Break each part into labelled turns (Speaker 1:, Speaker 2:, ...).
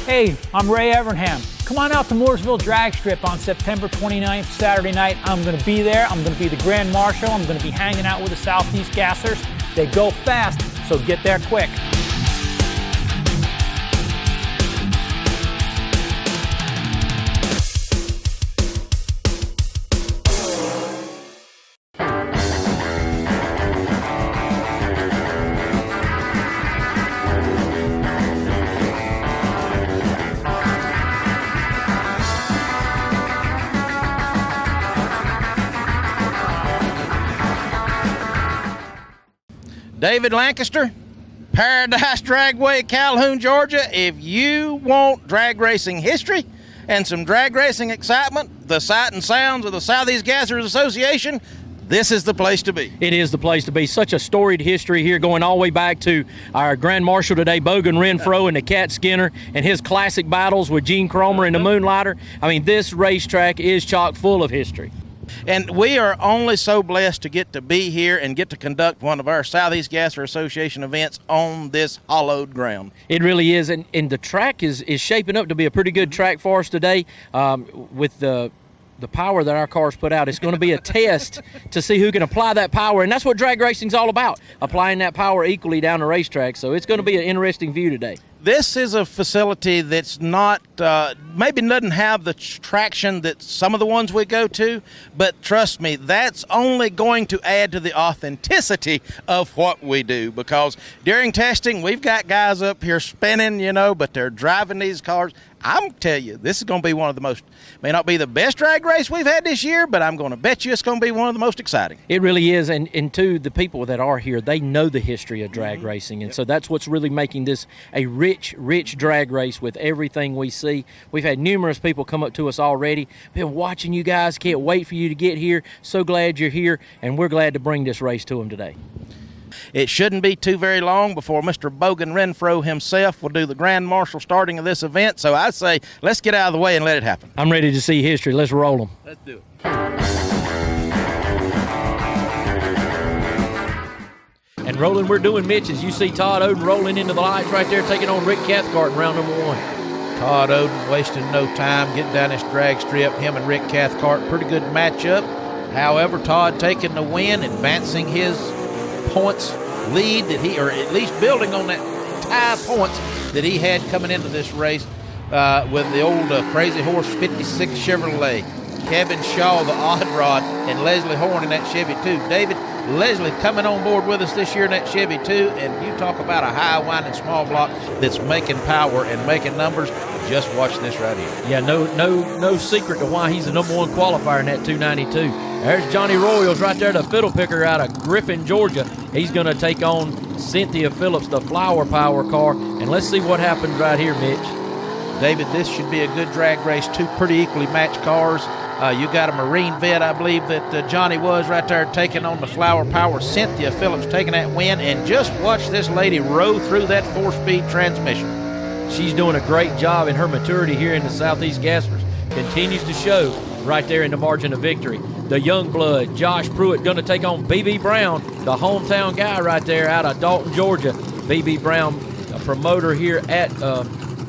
Speaker 1: Hey, I'm Ray Evernham. Come on out to Mooresville Dragstrip on September 29th, Saturday night. I'm going to be there. I'm going to be the Grand Marshal. I'm going to be hanging out with the Southeast Gassers. They go fast, so get there quick.
Speaker 2: David Lancaster, Paradise Dragway, Calhoun, Georgia. If you want drag racing history and some drag racing excitement, the sight and sounds of the Southeast Gassers Association, this is the place to be.
Speaker 3: It is the place to be. Such a storied history here, going all the way back to our Grand Marshal today, Bogan Renfro, and the Cat Skinner, and his classic battles with Gene Cromer and the Moonlighter. I mean, this racetrack is chock full of history.
Speaker 2: And we are only so blessed to get to be here and get to conduct one of our Southeast Gasser Association events on this hallowed ground.
Speaker 3: It really is, and the track is shaping up to be a pretty good track for us today. With the power that our cars put out, it's going to be a test to see who can apply that power, and that's what drag racing's all about, applying that power equally down the racetrack. So it's going to be an interesting view today.
Speaker 2: This is a facility that's not, maybe doesn't have the traction that some of the ones we go to, but trust me, that's only going to add to the authenticity of what we do, because during testing, we've got guys up here spinning, but they're driving these cars. I'm telling you, this is going to be one of the most, may not be the best drag race we've had this year, but I'm going to bet you it's going to be one of the most exciting.
Speaker 3: It really is, and to the people that are here, they know the history of drag racing, and so that's what's really making this a rich drag race with everything we see. We've had numerous people come up to us already. Been watching you guys, can't wait for you to get here. So glad you're here, and we're glad to bring this race to them today.
Speaker 2: It shouldn't be too very long before Mr. Bogan Renfro himself will do the Grand Marshal starting of this event. So I say, let's get out of the way and let it happen.
Speaker 3: I'm ready to see history. Let's roll them.
Speaker 2: Let's do it.
Speaker 3: And rolling, we're doing Mitch, as you see Todd Oden rolling into the lights right there, taking on Rick Cathcart in round number 1.
Speaker 2: Todd Oden wasting no time getting down this drag strip. Him and Rick Cathcart, pretty good matchup. However, Todd taking the win, advancing his points lead that he, or at least building on that tie points that he had coming into this race with the old Crazy Horse 56 Chevrolet. Kevin Shaw, the Odd Rod, and Leslie Horn in that Chevy 2. David, Leslie coming on board with us this year in that Chevy 2, and you talk about a high winding small block that's making power and making numbers. Just watching this right here.
Speaker 3: Yeah, no secret to why he's the number 1 qualifier in that 292. There's Johnny Royals right there, the fiddle picker out of Griffin, Georgia. He's going to take on Cynthia Phillips, the Flower Power car, and let's see what happens right here, Mitch.
Speaker 2: David, this should be a good drag race. 2 pretty equally matched cars. You got a Marine vet, I believe that Johnny was right there taking on the Flower Power. Cynthia Phillips taking that win, and just watch this lady row through that 4-speed transmission.
Speaker 3: She's doing a great job, in her maturity here in the Southeast Gassers continues to show right there in the margin of victory. The young blood, Josh Pruitt, going to take on B.B. Brown, the hometown guy right there out of Dalton, Georgia. B.B. Brown, a promoter here at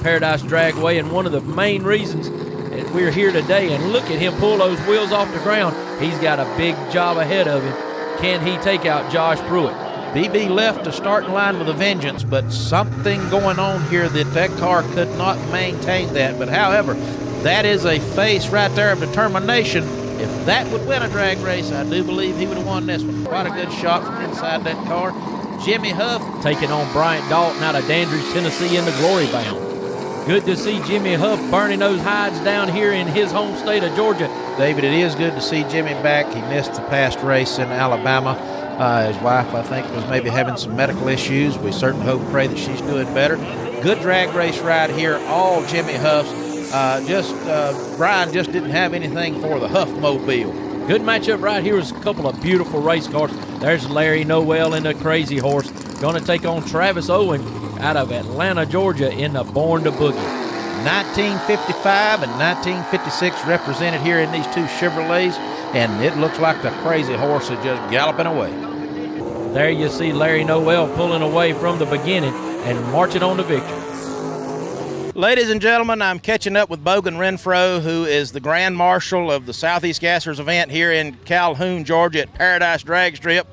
Speaker 3: Paradise Dragway, and one of the main reasons that we're here today. And look at him pull those wheels off the ground. He's got a big job ahead of him. Can he take out Josh Pruitt?
Speaker 2: BB left the starting line with a vengeance, but something going on here that car could not maintain that. But however, that is a face right there of determination. If that would win a drag race, I do believe he would have won this one. Quite a good shot from inside that car. Jimmy Huff
Speaker 3: taking on Bryant Dalton out of Dandridge, Tennessee in the Glory Bound. Good to see Jimmy Huff burning those hides down here in his home state of Georgia.
Speaker 2: David, it is good to see Jimmy back. He missed the past race in Alabama. His wife, I think, was maybe having some medical issues. We certainly hope and pray that she's doing better. Good drag race ride here, all Jimmy Huffs. Brian just didn't have anything for the Huff Mobile.
Speaker 3: Good matchup right here was a couple of beautiful race cars. There's Larry Noel in the Crazy Horse. Going to take on Travis Owen out of Atlanta, Georgia in the Born to Boogie.
Speaker 2: 1955 and 1956 represented here in these 2 Chevrolets, and it looks like the Crazy Horse is just galloping away.
Speaker 3: There you see Larry Noel pulling away from the beginning and marching on to victory.
Speaker 2: Ladies and gentlemen, I'm catching up with Bogan Renfro, who is the Grand Marshal of the Southeast Gassers event here in Calhoun, Georgia at Paradise Dragstrip.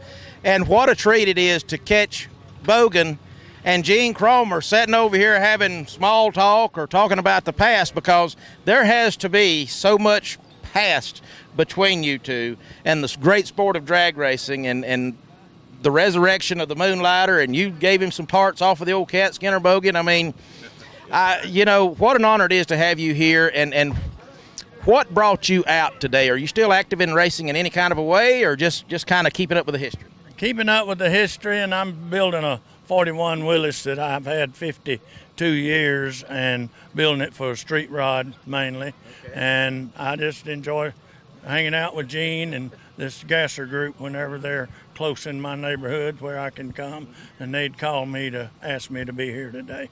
Speaker 2: And what a treat it is to catch Bogan and Gene Cromer sitting over here having small talk or talking about the past, because there has to be so much past between you two and this great sport of drag racing and the resurrection of the Moonlighter, and you gave him some parts off of the old Cat Skinner, Bogan. I mean, you know, what an honor it is to have you here, and what brought you out today? Are you still active in racing in any kind of a way, or just kind of keeping up with the history?
Speaker 4: Keeping up with the history, and I'm building a 41 Willis that I've had 52 years and building it for a street rod mainly. Okay. And I just enjoy hanging out with Gene and this gasser group whenever they're close in my neighborhood where I can come, and they'd call me to ask me to be here today.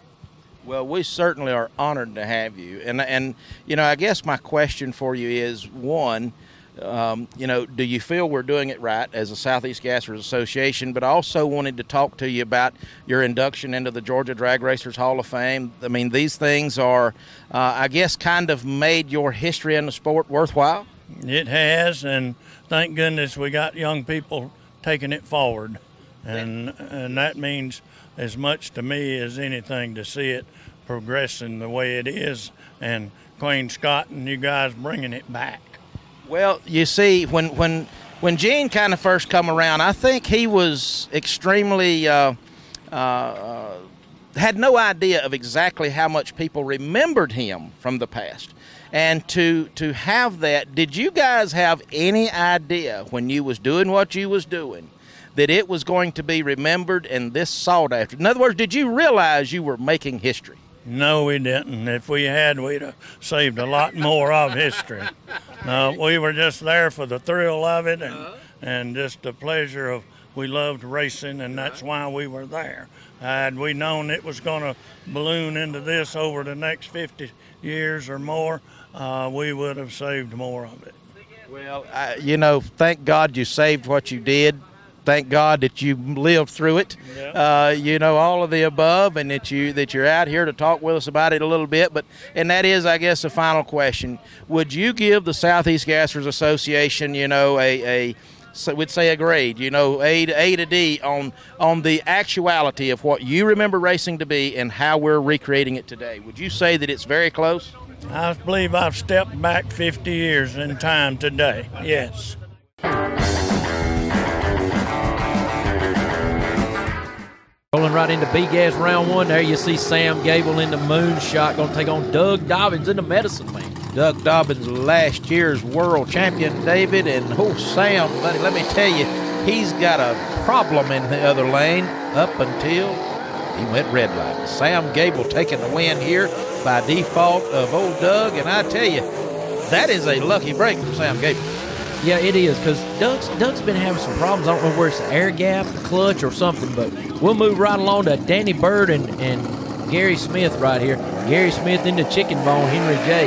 Speaker 2: Well, we certainly are honored to have you. And you know, I guess my question for you is, one, you know, do you feel we're doing it right as a Southeast Gassers Association? But I also wanted to talk to you about your induction into the Georgia Drag Racers Hall of Fame. I mean, these things are, I guess, kind of made your history in the sport worthwhile.
Speaker 4: It has, and thank goodness we got young people taking it forward. And that means as much to me as anything to see it progressing the way it is, and Queen Scott and you guys bringing it back.
Speaker 2: Well, you see, when Gene kind of first come around, I think he was extremely had no idea of exactly how much people remembered him from the past. And to have that, did you guys have any idea when you was doing what you was doing that it was going to be remembered and this sought after? In other words, did you realize you were making history?
Speaker 4: No, we didn't. If we had, we'd have saved a lot more of history. We were just there for the thrill of it and just the pleasure of, we loved racing, and that's why we were there. Had we known it was going to balloon into this over the next 50 years or more, we would have saved more of it.
Speaker 2: Well, you know, thank God you saved what you did. Thank God that you lived through it. Yeah. You know, all of the above, and that you're out here to talk with us about it a little bit. And that is, I guess, the final question. Would you give the Southeast Gassers Association, you know, we'd say a grade, you know, A to D on the actuality of what you remember racing to be and how we're recreating it today? Would you say that it's very close?
Speaker 4: I believe I've stepped back 50 years in time today, yes.
Speaker 3: Rolling right into B-Gas round one. There you see Sam Gable in the moonshot, going to take on Doug Dobbins in the Medicine Man.
Speaker 2: Doug Dobbins, last year's world champion, David, and Sam, buddy, let me tell you, he's got a problem in the other lane up until he went red light. Sam Gable taking the win here by default of old Doug, and I tell you, that is a lucky break from Sam Gable.
Speaker 3: Yeah, it is, because Doug's been having some problems. I don't know where it's the air gap, the clutch, or something, but we'll move right along to Danny Bird and Gary Smith right here. Gary Smith into Chicken Bone, Henry J.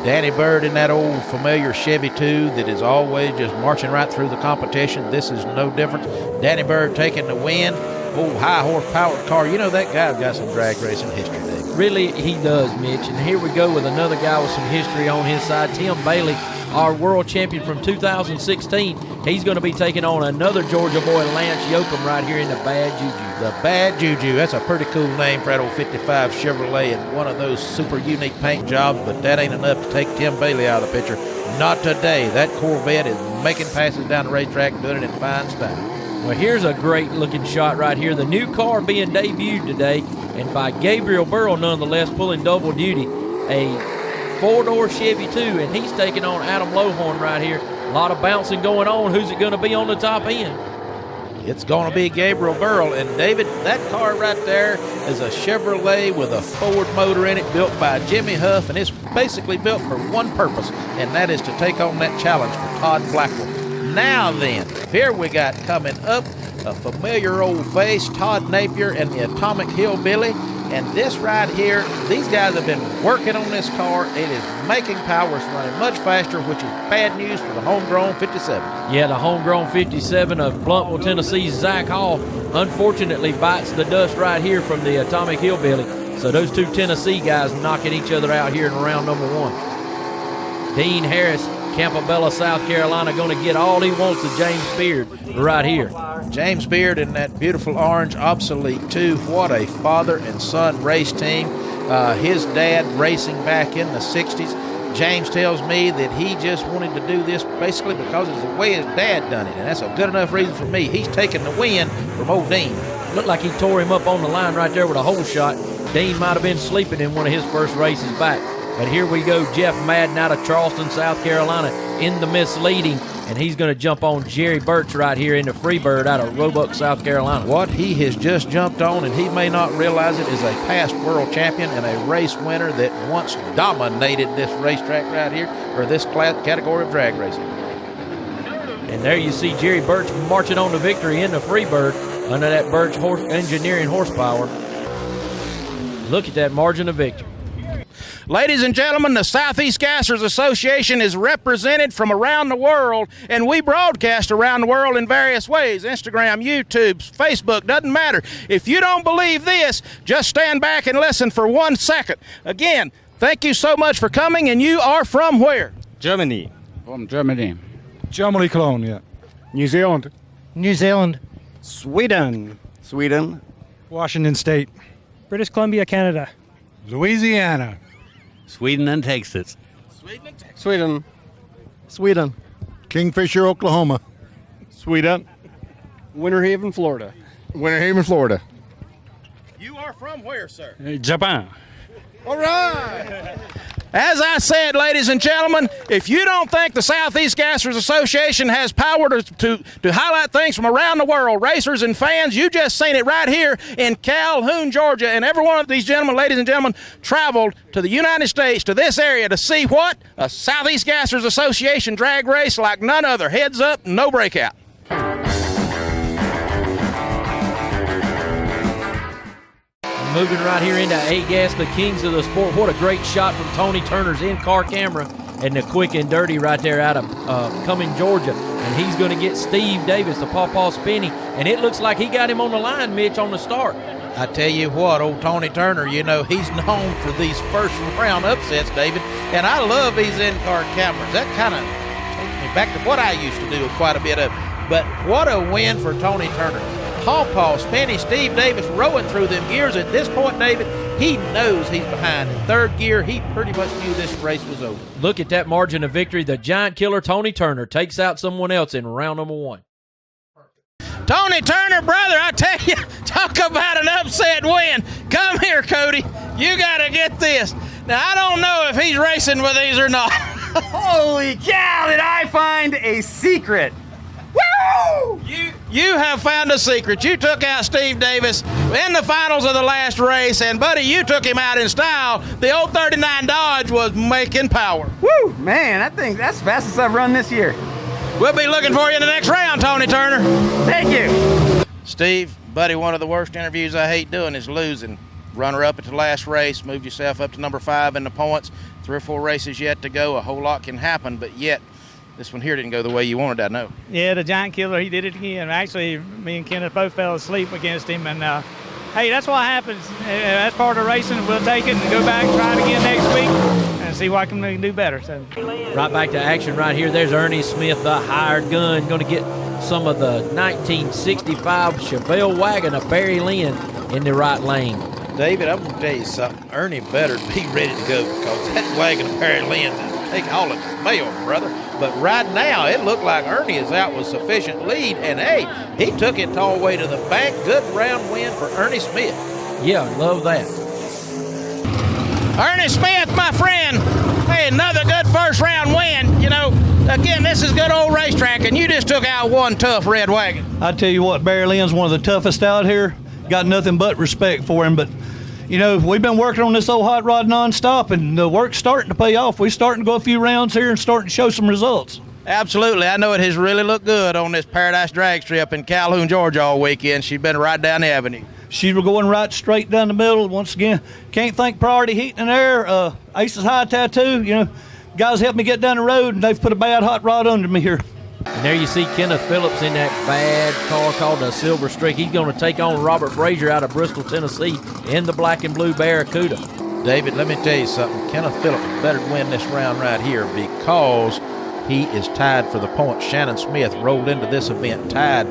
Speaker 2: Danny Bird in that old familiar Chevy 2 that is always just marching right through the competition. This is no different. Danny Bird taking the win. Old high horsepower car. You know, that guy's got some drag racing history, Dave.
Speaker 3: Really, he does, Mitch. And here we go with another guy with some history on his side. Tim Bailey, our world champion from 2016. He's going to be taking on another Georgia boy, Lance Yoakum, right here in the Bad Juju.
Speaker 2: The Bad Juju. That's a pretty cool name for that old 55 Chevrolet and one of those super unique paint jobs, but that ain't enough to take Tim Bailey out of the picture. Not today. That Corvette is making passes down the racetrack, doing it in fine style.
Speaker 3: Well, here's a great-looking shot right here. The new car being debuted today, and by Gabriel Burrow, nonetheless, pulling double duty. A four-door Chevy 2, and he's taking on Adam Lohorn right here. A lot of bouncing going on. Who's it going to be on the top end?
Speaker 2: It's going to be Gabriel Burrow. And, David, that car right there is a Chevrolet with a Ford motor in it built by Jimmy Huff, and it's basically built for one purpose, and that is to take on that challenge for Todd Blackwell. Now then, here we got coming up a familiar old face, Todd Napier and the Atomic Hillbilly. And this right here, these guys have been working on this car. It is making power. It's running much faster, which is bad news for the homegrown 57.
Speaker 3: Yeah, the homegrown 57 of Bluntwell, Tennessee's Zach Hall, unfortunately bites the dust right here from the Atomic Hillbilly. So those two Tennessee guys knocking each other out here in round number 1. Dean Harris, Campobello, South Carolina, going to get all he wants of James Beard right here.
Speaker 2: James Beard in that beautiful orange Obsolete 2. What a father and son race team. His dad racing back in the 60s. James tells me that he just wanted to do this basically because it's the way his dad done it, and that's a good enough reason for me. He's taking the win from old Dean.
Speaker 3: Looked like he tore him up on the line right there with a hole shot. Dean might have been sleeping in one of his first races back. But here we go, Jeff Madden out of Charleston, South Carolina, in the misleading, and he's going to jump on Jerry Birch right here in the Freebird out of Roebuck, South Carolina.
Speaker 2: What he has just jumped on, and he may not realize it, is a past world champion and a race winner that once dominated this racetrack right here, or this category of drag racing.
Speaker 3: And there you see Jerry Birch marching on to victory in the Freebird under that Birch engineering horsepower. Look at that margin of victory.
Speaker 2: Ladies and gentlemen, the Southeast Gassers Association is represented from around the world, and we broadcast around the world in various ways. Instagram, YouTube, Facebook, doesn't matter. If you don't believe this, just stand back and listen for 1 second. Again, thank you so much for coming, and you are from where?
Speaker 5: Germany.
Speaker 6: From Germany.
Speaker 7: Germany, Cologne, yeah.
Speaker 5: New Zealand.
Speaker 8: New Zealand.
Speaker 5: Sweden.
Speaker 9: Sweden.
Speaker 7: Washington State.
Speaker 10: British Columbia, Canada.
Speaker 7: Louisiana.
Speaker 9: Sweden and Texas.
Speaker 5: Sweden.
Speaker 8: Sweden.
Speaker 7: Kingfisher, Oklahoma.
Speaker 5: Sweden. Winter Haven, Florida.
Speaker 7: Winter Haven, Florida.
Speaker 2: You are from where, sir?
Speaker 5: Japan.
Speaker 2: All right. As I said, ladies and gentlemen, if you don't think the Southeast Gassers Association has power to highlight things from around the world, racers and fans, you just seen it right here in Calhoun, Georgia. And every one of these gentlemen, ladies and gentlemen, traveled to the United States, to this area, to see what? A Southeast Gassers Association drag race like none other. Heads up, no breakout.
Speaker 3: Moving right here into A-Gas, the kings of the sport. What a great shot from Tony Turner's in-car camera, and the quick and dirty right there out of Cumming, Georgia. And he's going to get Steve Davis, the Pawpaw Spinney, and it looks like he got him on the line, Mitch, on the start.
Speaker 2: I tell you what, old Tony Turner, you know, he's known for these first-round upsets, David, and I love these in-car cameras. That kind of takes me back to what I used to do quite a bit of. But what a win for Tony Turner. Pawpaw Spinney, Steve Davis rowing through them gears. At this point, David, he knows he's behind. In third gear, he pretty much knew this race was over.
Speaker 3: Look at that margin of victory. The giant killer, Tony Turner, takes out someone else in round number 1.
Speaker 2: Tony Turner, brother, I tell you, talk about an upset win. Come here, Cody. You got to get this. Now, I don't know if he's racing with these or not.
Speaker 8: Holy cow, did I find a secret?
Speaker 2: Woo! You have found a secret. You took out Steve Davis in the finals of the last race, and, buddy, you took him out in style. The old 39 Dodge was making power.
Speaker 8: Woo, man, that's the fastest I've run this year.
Speaker 2: We'll be looking for you in the next round, Tony Turner.
Speaker 8: Thank you.
Speaker 2: Steve, buddy, one of the worst interviews I hate doing is losing. Runner-up at the last race, moved yourself up to number 5 in the points. 3 or 4 races yet to go. A whole lot can happen, but yet this one here didn't go the way you wanted, I know.
Speaker 10: Yeah, the giant killer, he did it again. Actually, me and Kenneth both fell asleep against him, and hey, that's what happens. That's part of racing. We'll take it and go back, try it again next week, and see what can we do better. So,
Speaker 3: right back to action right here. There's Ernie Smith, the hired gun, going to get some of the 1965 Chevelle wagon of Barry Lynn in the right lane.
Speaker 2: David, I'm going to tell you something. Ernie better be ready to go, because that wagon of Barry Lynn's is take all of his mail, brother. But right now, it looked like Ernie is out with sufficient lead, and hey, he took it all the way to the bank. Good round win for Ernie Smith.
Speaker 3: Yeah, love that.
Speaker 2: Ernie Smith, my friend, hey, another good first round win. You know, again, this is good old racetrack, and you just took out one tough red wagon.
Speaker 11: I tell you what, Barry Lynn's one of the toughest out here. Got nothing but respect for him, but you know, we've been working on this old hot rod nonstop, and the work's starting to pay off. We're starting to go a few rounds here and starting to show some results.
Speaker 2: Absolutely. I know it has really looked good on this Paradise Dragstrip in Calhoun, Georgia all weekend. She's been right down the avenue.
Speaker 11: She's going right straight down the middle. Once again, can't thank Priority Heating and Air, Ace's High Tattoo. You know, guys helped me get down the road, and they've put a bad hot rod under me here.
Speaker 3: And there you see Kenneth Phillips in that bad car called the Silver Streak. He's going to take on Robert Brazier out of Bristol, Tennessee in the black and blue Barracuda.
Speaker 2: David, let me tell you something. Kenneth Phillips better win this round right here because he is tied for the points. Shannon Smith rolled into this event tied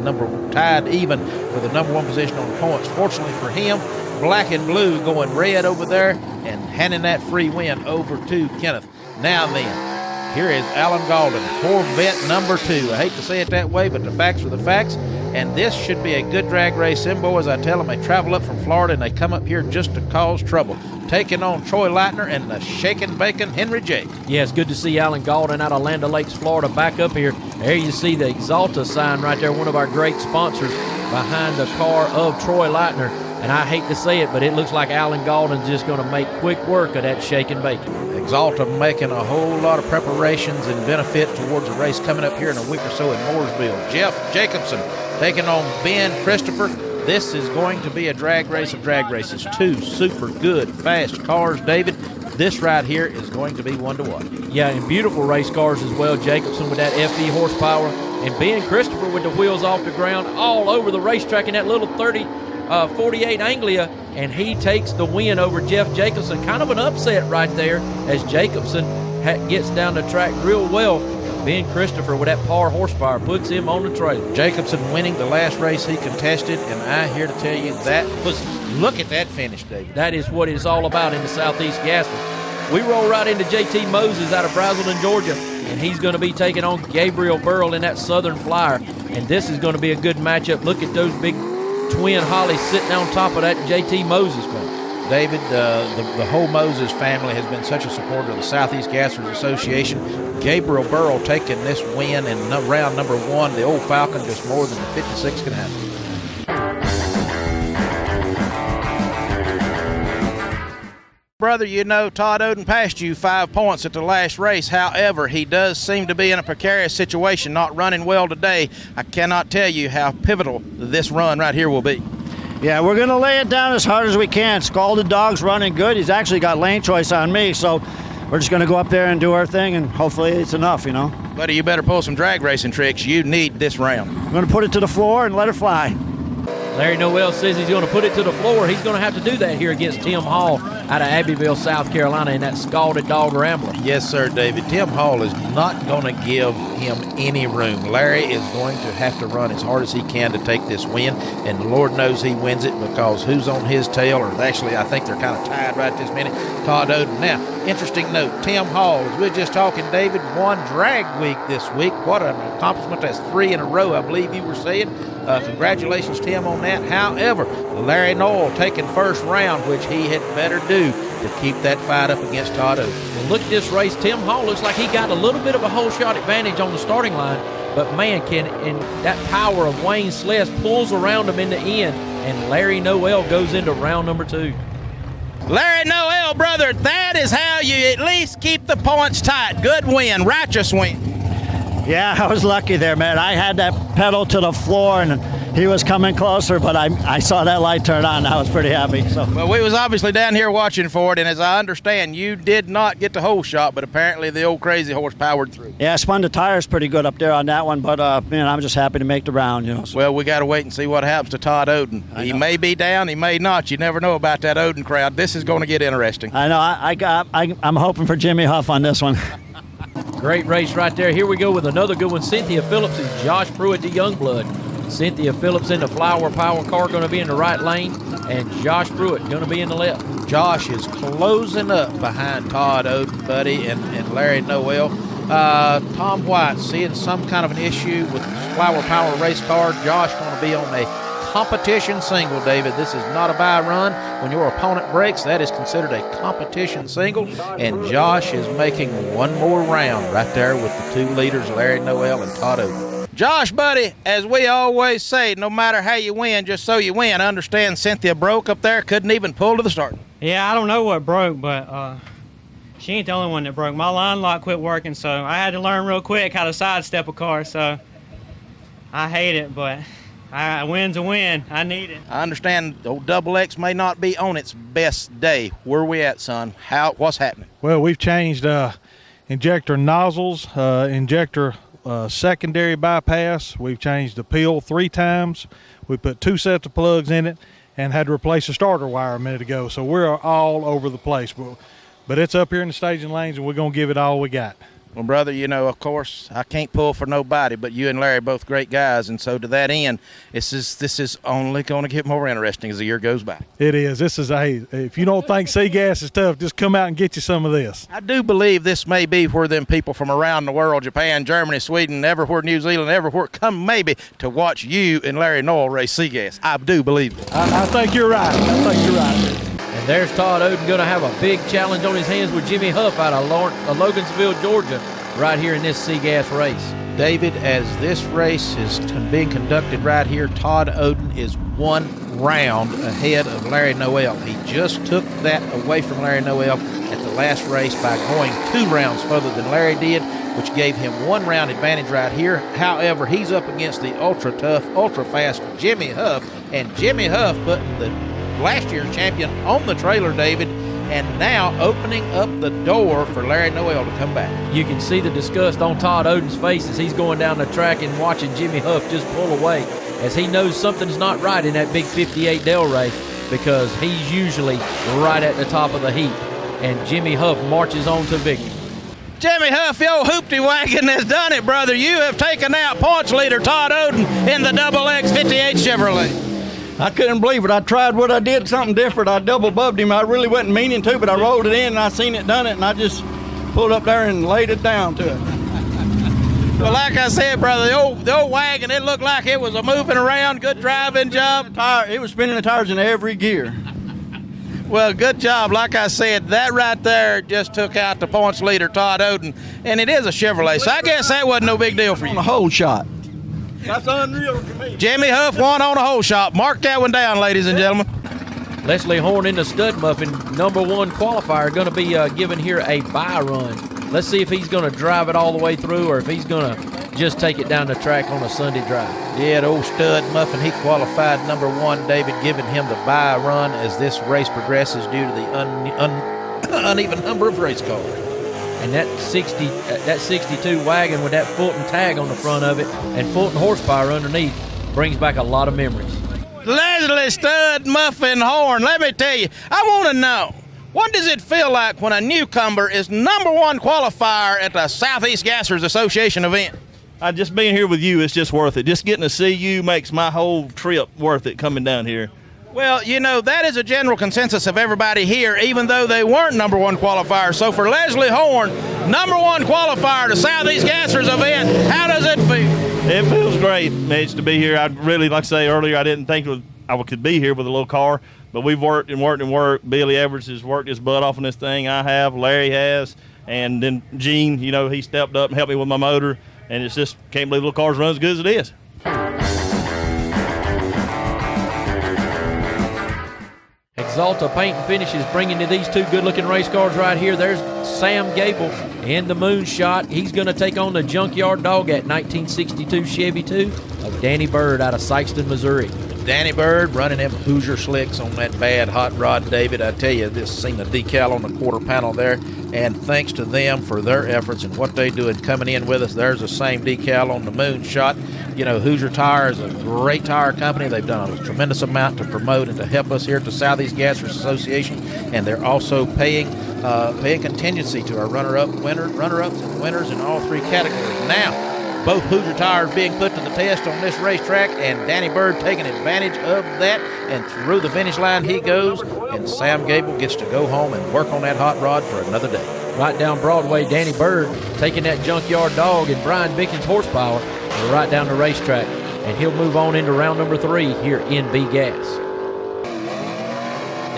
Speaker 2: even for the number one position on the points. Fortunately for him, black and blue going red over there and handing that free win over to Kenneth. Now then, here is Alan Galden, Corvette number 2. I hate to say it that way, but the facts are the facts. And this should be a good drag race. Them boys, I tell them, they travel up from Florida and they come up here just to cause trouble. Taking on Troy Leitner and the shaking bacon Henry J.
Speaker 3: Yeah, it's good to see Alan Galden out of Land O'Lakes, Florida, back up here. There you see the Exalta sign right there, one of our great sponsors behind the car of Troy Leitner. And I hate to say it, but it looks like Alan Galden's just going to make quick work of that shaking bacon.
Speaker 2: Exalta making a whole lot of preparations and benefit towards a race coming up here in a week or so in Mooresville. Jeff Jacobson taking on Ben Christopher. This is going to be a drag race of drag races. 2 super good, fast cars, David. This right here is going to be one to watch.
Speaker 3: Yeah, and beautiful race cars as well. Jacobson with that FE horsepower, and Ben Christopher with the wheels off the ground all over the racetrack in that little 48 Anglia, and he takes the win over Jeff Jacobson. Kind of an upset right there as Jacobson gets down the track real well. Ben Christopher with that power horsepower puts him on the trail.
Speaker 2: Jacobson winning the last race he contested, and I'm here to tell you that was, look at that finish, David.
Speaker 3: That is what it's all about in the Southeast Gasser. We roll right into JT Moses out of Brazelton, Georgia, and he's going to be taking on Gabriel Burrell in that Southern Flyer, and this is going to be a good matchup. Look at those big twin Hollies sitting on top of that JT Moses car.
Speaker 2: David, the whole Moses family has been such a supporter of the Southeast Gassers Association. Gabriel Burrell taking this win in round number 1. The old Falcon just more than the 56 can handle. Brother, you know Todd Oden passed you 5 points at the last race. However, he does seem to be in a precarious situation, not running well today. I cannot tell you how pivotal this run right here will be.
Speaker 6: Yeah, we're going to lay it down as hard as we can. Scalded Dog's running good. He's actually got lane choice on me, so we're just going to go up there and do our thing, and hopefully it's enough, you know.
Speaker 2: Buddy, you better pull some drag racing tricks. You need this round.
Speaker 6: I'm going to put it to the floor and let it fly.
Speaker 3: Larry Noel says he's going to put it to the floor. He's going to have to do that here against Tim Hall out of Abbeville, South Carolina in that Scalded Dog Rambler.
Speaker 2: Yes, sir, David. Tim Hall is not going to give him any room. Larry is going to have to run as hard as he can to take this win, and Lord knows he wins it because who's on his tail, or actually I think they're kind of tied right this minute, Todd Oden. Now, interesting note, Tim Hall, as we were just talking, David, won drag week this week. What an accomplishment. That's 3 in a row, I believe you were saying. Congratulations, Tim, on that. However, Larry Noel taking first round, which he had better do to keep that fight up against Todd Oden.
Speaker 3: Well, look at this race. Tim Hall looks like he got a little bit of a whole shot advantage on the starting line, but man, and that power of Wayne Sless pulls around him in the end, and Larry Noel goes into round number 2.
Speaker 2: Larry Noel, brother, that is how you at least keep the points tight. Good win, righteous win.
Speaker 6: Yeah, I was lucky there, man. I had that pedal to the floor, and he was coming closer, but I saw that light turn on. I was pretty happy. So.
Speaker 2: Well, we was obviously down here watching for it, and as I understand, you did not get the whole shot, but apparently the old crazy horse powered through.
Speaker 6: Yeah, I spun the tires pretty good up there on that one, but man, I'm just happy to make the round, you know. So.
Speaker 2: Well, we got to wait and see what happens to Todd Oden. He may be down, he may not. You never know about that Oden crowd. This is going to get interesting.
Speaker 6: I know. I'm hoping for Jimmy Huff on this one.
Speaker 3: Great race right there. Here we go with another good one. Cynthia Phillips and Josh Pruitt, the Youngblood. Cynthia Phillips in the Flower Power car, going to be in the right lane, and Josh Pruitt going to be in the left.
Speaker 2: Josh is closing up behind Todd Oden, buddy, and Larry Noel. Tom White seeing some kind of an issue with the Flower Power race car. Josh going to be on a competition single, David. This is not a bye run. When your opponent breaks, that is considered a competition single, and Josh is making one more round right there with the 2 leaders, Larry Noel and Todd Oden. Josh, buddy, as we always say, no matter how you win, just so you win. I understand Cynthia broke up there, couldn't even pull to the start.
Speaker 10: Yeah, I don't know what broke, but she ain't the only one that broke. My line lock quit working, so I had to learn real quick how to sidestep a car, so I hate it, but a win's a win. I need it.
Speaker 2: I understand old Double X may not be on its best day. Where we at, son? What's happening?
Speaker 5: Well, we've changed injector nozzles, injector
Speaker 11: secondary bypass. We've changed the peel 3 times. We put 2 sets of plugs in it and had to replace the starter wire a minute ago. So we're all over the place. But it's up here in the staging lanes, and we're going to give it all we got.
Speaker 2: Well, brother, you know, of course, I can't pull for nobody, but you and Larry are both great guys, and so to that end, this is only going to get more interesting as the year goes by.
Speaker 11: It is. This is if you don't think C-gas is tough, just come out and get you some of this.
Speaker 2: I do believe this may be where them people from around the world, Japan, Germany, Sweden, everywhere, New Zealand, everywhere, come maybe to watch you and Larry Noel race C-gas. I do believe it.
Speaker 11: I think you're right.
Speaker 3: And there's Todd Oden going to have a big challenge on his hands with Jimmy Huff out of Logansville, Georgia, right here in this C-Gas race.
Speaker 2: David, as this race is being conducted right here, Todd Oden is 1 round ahead of Larry Noel. He just took that away from Larry Noel at the last race by going 2 rounds further than Larry did, which gave him 1 round advantage right here. However, he's up against the ultra-tough, ultra-fast Jimmy Huff, and Jimmy Huff putting the last year's champion on the trailer, David, and now opening up the door for Larry Noel to come back.
Speaker 3: You can see the disgust on Todd Oden's face as he's going down the track and watching Jimmy Huff just pull away, as he knows something's not right in that big 58 Del race, because he's usually right at the top of the heap, and Jimmy Huff marches on to victory.
Speaker 2: Jimmy Huff, your hoopty wagon has done it, brother. You have taken out points leader Todd Oden in the XX 58 Chevrolet.
Speaker 11: I couldn't believe it. I tried what I did, something different. I double bubbed him. I really wasn't meaning to, but I rolled it in and I seen it done it, and I just pulled up there and laid it down to it.
Speaker 2: Well, like I said, brother, the old wagon, it looked like it was a moving around. Good driving job.
Speaker 11: It was spinning the tires in every gear.
Speaker 2: Well, good job. Like I said, that right there just took out the points leader, Todd Oden, and it is a Chevrolet, so I guess that wasn't no big deal for you.
Speaker 11: On a hole shot. That's unreal for me.
Speaker 2: Jimmy Huff won on a hole shot. Mark that one down, ladies and gentlemen.
Speaker 3: Leslie Horn in the stud muffin, #1 qualifier, going to be given here a bye run. Let's see if he's going to drive it all the way through or if he's going to just take it down the track on a Sunday drive.
Speaker 2: Yeah, the old stud muffin, he qualified #1. David giving him the bye run as this race progresses due to the uneven number of race cars.
Speaker 3: And that 62 wagon with that Fulton tag on the front of it and Fulton horsepower underneath brings back a lot of memories.
Speaker 2: Leslie Stud Muffin Horn, let me tell you, I want to know, what does it feel like when a newcomer is #1 qualifier at the Southeast Gassers Association event?
Speaker 11: Just being here with you, it's just worth it. Just getting to see you makes my whole trip worth it coming down here.
Speaker 2: Well, you know, that is a general consensus of everybody here, even though they weren't #1 qualifiers. So for Leslie Horn, #1 qualifier to Southeast Gassers event, how does it feel?
Speaker 11: It feels great, Mitch, to be here. I really, like I say earlier, I didn't think I could be here with a little car, but we've worked and worked and worked. Billy Edwards has worked his butt off on this thing. I have, Larry has, and then Gene, you know, he stepped up and helped me with my motor, and it's just, can't believe the little car's run as good as it is.
Speaker 3: Exalta Paint and Finishes bringing you these 2 good-looking race cars right here. There's Sam Gable in the moonshot. He's going to take on the Junkyard Dog at 1962 Chevy 2 of Danny Bird out of Sykeston, Missouri.
Speaker 2: Danny Bird running them Hoosier slicks on that bad hot rod, David. I tell you, this seen the decal on the quarter panel there, and thanks to them for their efforts and what they do in coming in with us. There's the same decal on the moonshot. You know, Hoosier Tire is a great tire company. They've done a tremendous amount to promote and to help us here at the Southeast Gassers Association, and they're also paying contingency to our runner-ups and winners in all 3 categories. Now, both Hoosier tires being put to the test on this racetrack, and Danny Bird taking advantage of that, and through the finish line he goes, and Sam Gable gets to go home and work on that hot rod for another day.
Speaker 3: Right down Broadway, Danny Bird taking that Junkyard Dog and Brian Bickens horsepower right down the racetrack, and he'll move on into round #3 here in B-Gas.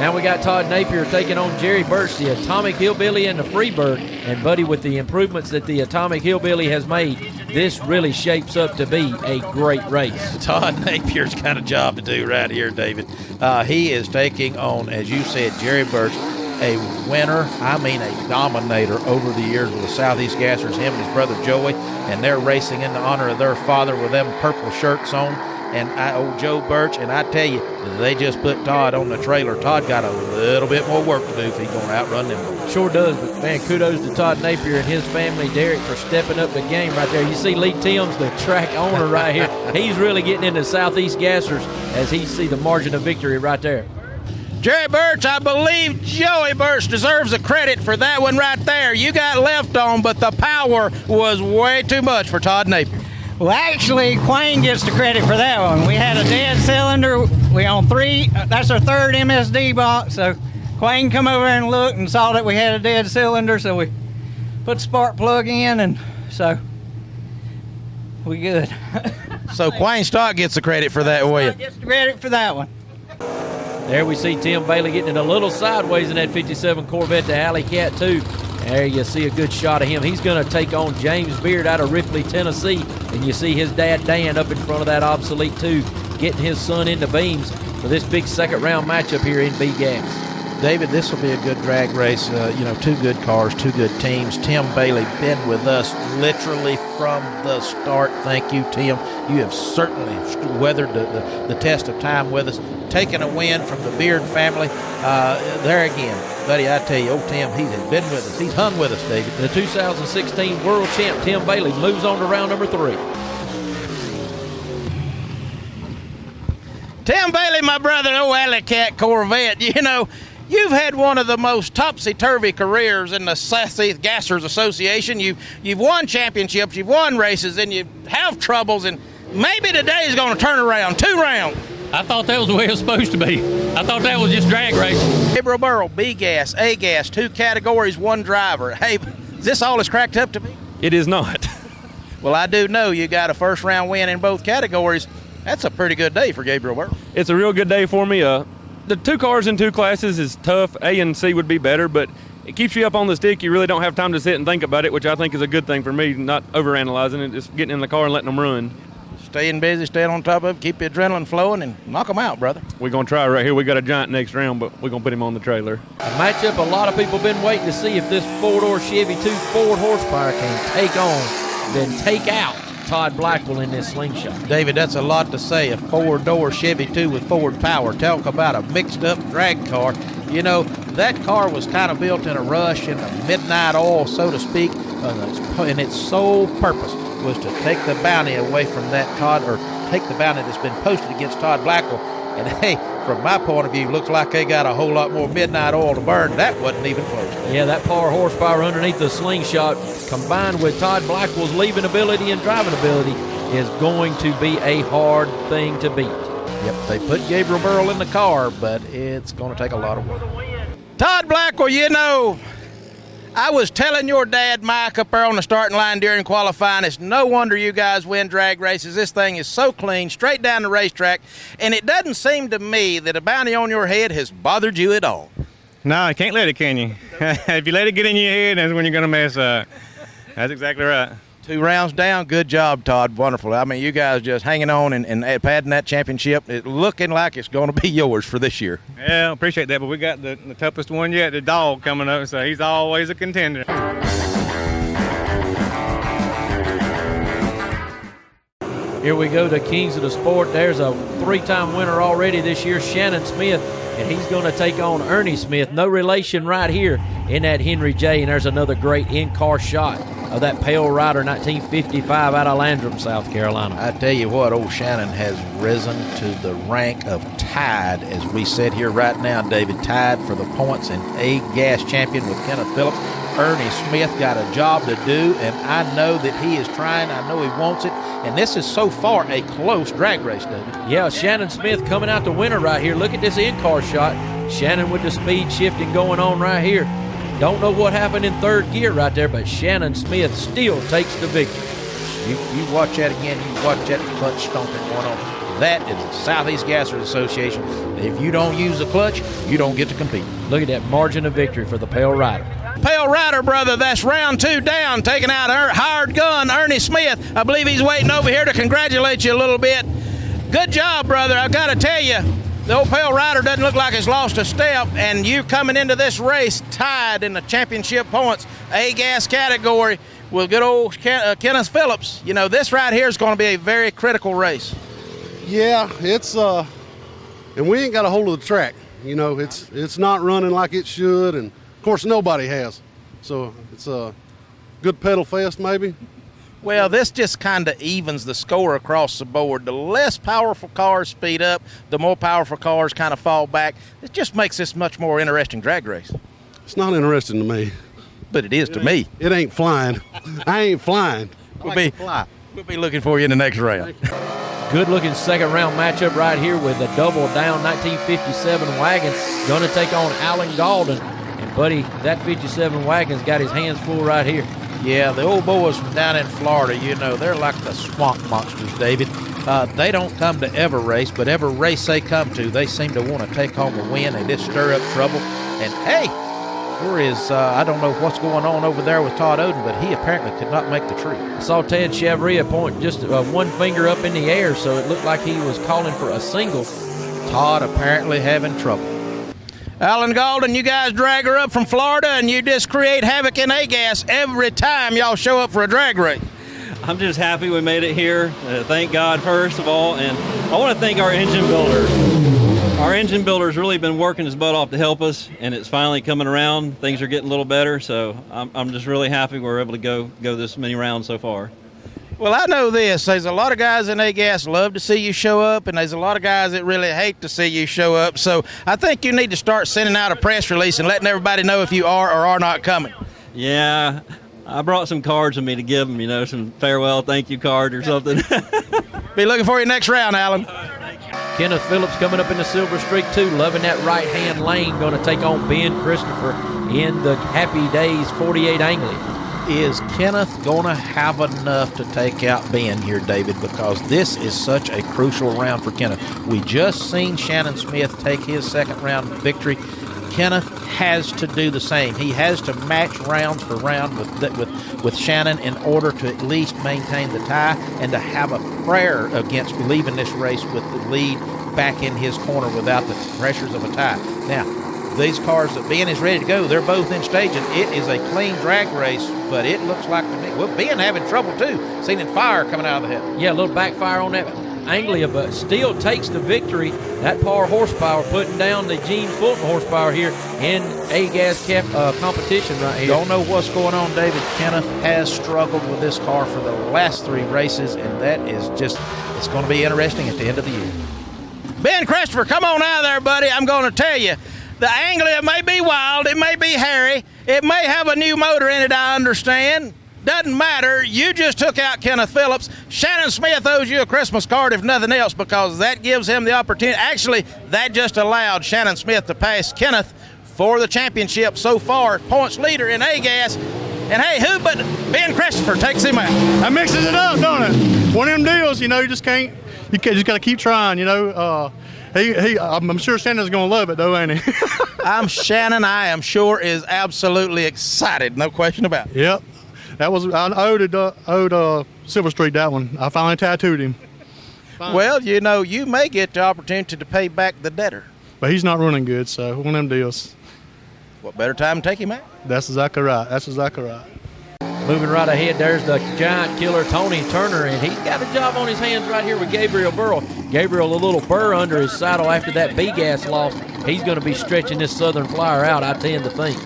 Speaker 3: Now we got Todd Napier taking on Jerry Birch, the Atomic Hillbilly and the Freebird. And, buddy, with the improvements that the Atomic Hillbilly has made, this really shapes up to be a great race.
Speaker 2: Todd Napier's got a job to do right here, David. He is taking on, as you said, Jerry Birch, a winner, I mean a dominator over the years with the Southeast Gassers, him and his brother Joey, and they're racing in the honor of their father with them purple shirts on. and old Joe Birch, and I tell you, they just put Todd on the trailer. Todd got a little bit more work to do if he's going to outrun them boys.
Speaker 3: Sure does, but man, kudos to Todd Napier and his family, Derek, for stepping up the game right there. You see Lee Timms, the track owner right here. He's really getting into Southeast Gassers as he see the margin of victory right there.
Speaker 2: Jerry Birch, I believe Joey Birch deserves the credit for that one right there. You got left on, but the power was way too much for Todd Napier.
Speaker 10: Well, actually, Quayne gets the credit for that one. We had a dead cylinder. We on 3. That's our 3rd MSD box. So Quayne come over and looked and saw that we had a dead cylinder. So we put the spark plug in, and so we good.
Speaker 2: So Quayne Stott gets the credit for that, will you?
Speaker 10: Gets the credit for that one.
Speaker 3: There we see Tim Bailey getting it a little sideways in that 57 Corvette to Alley Cat 2. There you see a good shot of him. He's going to take on James Beard out of Ripley, Tennessee. And you see his dad, Dan, up in front of that obsolete 2, getting his son into beams for this big second-round matchup here in B-Gas.
Speaker 2: David, this will be a good drag race. Two good cars, two good teams. Tim Bailey been with us literally from the start. Thank you, Tim. You have certainly weathered the test of time with us, taking a win from the Beard family. There again, buddy, I tell you, old Tim, he has been with us. He's hung with us, David.
Speaker 3: The 2016 world champ, Tim Bailey, moves on to round number 3.
Speaker 2: Tim Bailey, my brother, old Alley Cat Corvette, you've had one of the most topsy-turvy careers in the Southeast Gassers Association. You've won championships, you've won races, and you have troubles, and maybe today's going to turn around. 2 rounds.
Speaker 12: I thought that was the way it was supposed to be. I thought that was just drag racing.
Speaker 2: Gabriel Burrow, B-Gas, A-Gas, 2 categories, 1 driver. Hey, is this all it's cracked up to be?
Speaker 5: It is not.
Speaker 2: Well, I do know you got a first-round win in both categories. That's a pretty good day for Gabriel Burrow.
Speaker 5: It's a real good day for me. The 2 cars in 2 classes is tough. A and C would be better, but it keeps you up on the stick. You really don't have time to sit and think about it, which I think is a good thing for me, not overanalyzing it, just getting in the car and letting them run.
Speaker 2: Staying busy, staying on top of it, keep the adrenaline flowing, and knock them out, brother.
Speaker 5: We're going to try right here. We got a giant next round, but we're going to put him on the trailer.
Speaker 3: A matchup a lot of people been waiting to see if this 4-door Chevy 2 Ford horsepower can take on, then take out Todd Blackwell in this slingshot.
Speaker 2: David, that's a lot to say. A 4-door Chevy 2 with Ford power. Talk about a mixed-up drag car. That car was kind of built in a rush, in a midnight oil, so to speak, and its sole purpose was to take the bounty away from that Todd, or take the bounty that's been posted against Todd Blackwell. And hey, from my point of view, looks like they got a whole lot more midnight oil to burn. That wasn't even close.
Speaker 3: Yeah, that power horsepower underneath the slingshot, combined with Todd Blackwell's leaving ability and driving ability, is going to be a hard thing to beat.
Speaker 2: Yep, they put Gabriel Burrow in the car, but it's going to take a lot of work. Todd Blackwell, I was telling your dad, Mike, up there on the starting line during qualifying, it's no wonder you guys win drag races. This thing is so clean, straight down the racetrack, and it doesn't seem to me that a bounty on your head has bothered you at all.
Speaker 5: No, you can't let it, can you? If you let it get in your head, that's when you're going to mess up. That's exactly right.
Speaker 2: 2 rounds down. Good job, Todd. Wonderful. I mean, you guys just hanging on and padding that championship. It looking like it's going to be yours for this year.
Speaker 5: Yeah, I appreciate that, but we got the toughest one yet, the dog, coming up, so he's always a contender.
Speaker 3: Here we go to Kings of the Sport. There's a 3-time winner already this year, Shannon Smith, and he's going to take on Ernie Smith. No relation right here in that Henry J. And there's another great in-car shot of that Pale Rider 1955 out of Landrum, South Carolina.
Speaker 2: I tell you what, old Shannon has risen to the rank of tied, as we sit here right now, David, tied for the points and A-Gas champion with Kenneth Phillips. Ernie Smith got a job to do, and I know that he is trying. I know he wants it, and this is so far a close drag race, David.
Speaker 3: Yeah, Shannon Smith coming out the winner right here. Look at this in-car shot. Shannon with the speed shifting going on right here. Don't know what happened in 3rd gear right there, but Shannon Smith still takes the victory.
Speaker 2: You watch that again. You watch that clutch stomping going on. That is the Southeast Gassers Association. If you don't use the clutch, you don't get to compete.
Speaker 3: Look at that margin of victory for the Pale Rider.
Speaker 2: Pale Rider, brother, that's round 2 down, taking out hired gun Ernie Smith. I believe he's waiting over here to congratulate you a little bit. Good job, brother. I've got to tell you, the old Pale Rider doesn't look like he's lost a step, and you coming into this race tied in the championship points, A-Gas category, with good old Kenneth Phillips. This right here is going to be a very critical race.
Speaker 13: Yeah, it's and we ain't got a hold of the track. You know, it's not running like it should, and of course nobody has. So it's a good pedal fest, maybe.
Speaker 2: Well, this just kind of evens the score across the board. The less powerful cars speed up, the more powerful cars kind of fall back. It just makes this much more interesting drag race.
Speaker 13: It's not interesting to me.
Speaker 2: But it is to me.
Speaker 13: It ain't flying. I ain't flying.
Speaker 2: We'll be looking for you in the next round.
Speaker 3: Good-looking second-round matchup right here with the double-down 1957 wagon going to take on Alan Gaulden. And, buddy, that 57 wagon's got his hands full right here.
Speaker 2: Yeah, the old boys from down in Florida, you know, they're like the swamp monsters, David. They don't come to every race, but every race they come to, they seem to want to take home a win. They just stir up trouble. And, hey, there is, I don't know what's going on over there with Todd Oden, but he apparently could not make the tree.
Speaker 3: I saw Ted Chevria point just one finger up in the air, so it looked like he was calling for a single.
Speaker 2: Todd apparently having trouble. Alan Gaulden, you guys drag her up from Florida, and you just create havoc in A-Gas every time y'all show up for a drag race.
Speaker 14: I'm just happy we made it here. Thank God, first of all, and I want to thank our engine builder. Our engine builder's really been working his butt off to help us, and it's finally coming around. Things are getting a little better, so I'm just really happy we're able to go this many rounds so far.
Speaker 2: Well, I know this. There's a lot of guys in A-Gas love to see you show up, and there's a lot of guys that really hate to see you show up. So I think you need to start sending out a press release and letting everybody know if you are or are not coming.
Speaker 14: Yeah, I brought some cards with me to give them, you know, some farewell thank you card or something.
Speaker 2: Be looking for you next round, Alan.
Speaker 3: Kenneth Phillips coming up in the silver streak, too, loving that right-hand lane, going to take on Ben Christopher in the Happy Days 48 Anglia.
Speaker 2: Is Kenneth going to have enough to take out Ben here, David? Because this is such a crucial round for Kenneth. We just seen Shannon Smith take his second round victory. Kenneth has to do the same. He has to match rounds for round with Shannon in order to at least maintain the tie and to have a prayer against leaving this race with the lead back in his corner without the pressures of a tie. Now, these cars that Ben is ready to go, they're both in stage, and it is a clean drag race, but it looks like to me, well, Ben having trouble too, seeing fire coming out of the head.
Speaker 3: Yeah, a little backfire on that Anglia, but still takes the victory. That power horsepower putting down the Gene Fulton horsepower here in A-Gas competition right here.
Speaker 2: Don't know what's going on, David. Kenneth has struggled with this car for the last three races, and that is just, it's going to be interesting at the end of the year. Ben Christopher, come on out of there, buddy. I'm going to tell you, the Anglia may be wild, it may be hairy, it may have a new motor in it, I understand. Doesn't matter. You just took out Kenneth Phillips. Shannon Smith owes you a Christmas card, if nothing else, because that gives him the opportunity. Actually, that just allowed Shannon Smith to pass Kenneth for the championship so far. Points leader in A-Gas. And hey, who but Ben Christopher takes him out?
Speaker 15: That mixes it up, don't it? One of them deals, you know, you just got to keep trying, you know. I'm sure Shannon's going to love it, though, ain't he?
Speaker 2: Shannon, I am sure, is absolutely excited. No question about it.
Speaker 15: Yep. I owed Silver Street that one. I finally tattooed him.
Speaker 2: Well, you know, you may get the opportunity to pay back the debtor.
Speaker 15: But he's not running good, so one of them deals.
Speaker 2: What better time to take him out?
Speaker 15: That's exactly right.
Speaker 3: Moving right ahead, there's the giant killer Tony Turner, and he's got a job on his hands right here with Gabriel Burrow. Gabriel, a little burr under his saddle after that B-gas loss. He's going to be stretching this Southern Flyer out, I tend to think.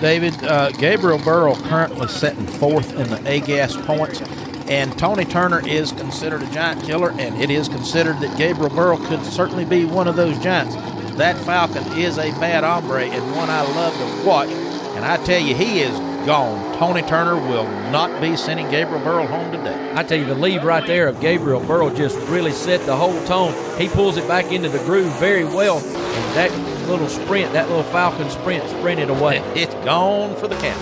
Speaker 2: David, Gabriel Burrow currently sitting fourth in the A-Gas points, and Tony Turner is considered a giant killer, and it is considered that Gabriel Burrow could certainly be one of those giants. That Falcon is a bad hombre and one I love to watch, and I tell you, he is gone. Tony Turner will not be sending Gabriel Burrow home today.
Speaker 3: I tell you, the lead right there of Gabriel Burrow just really set the whole tone. He pulls it back into the groove very well, and that little sprint, that little Falcon sprint, sprinted away.
Speaker 2: It's gone for the count.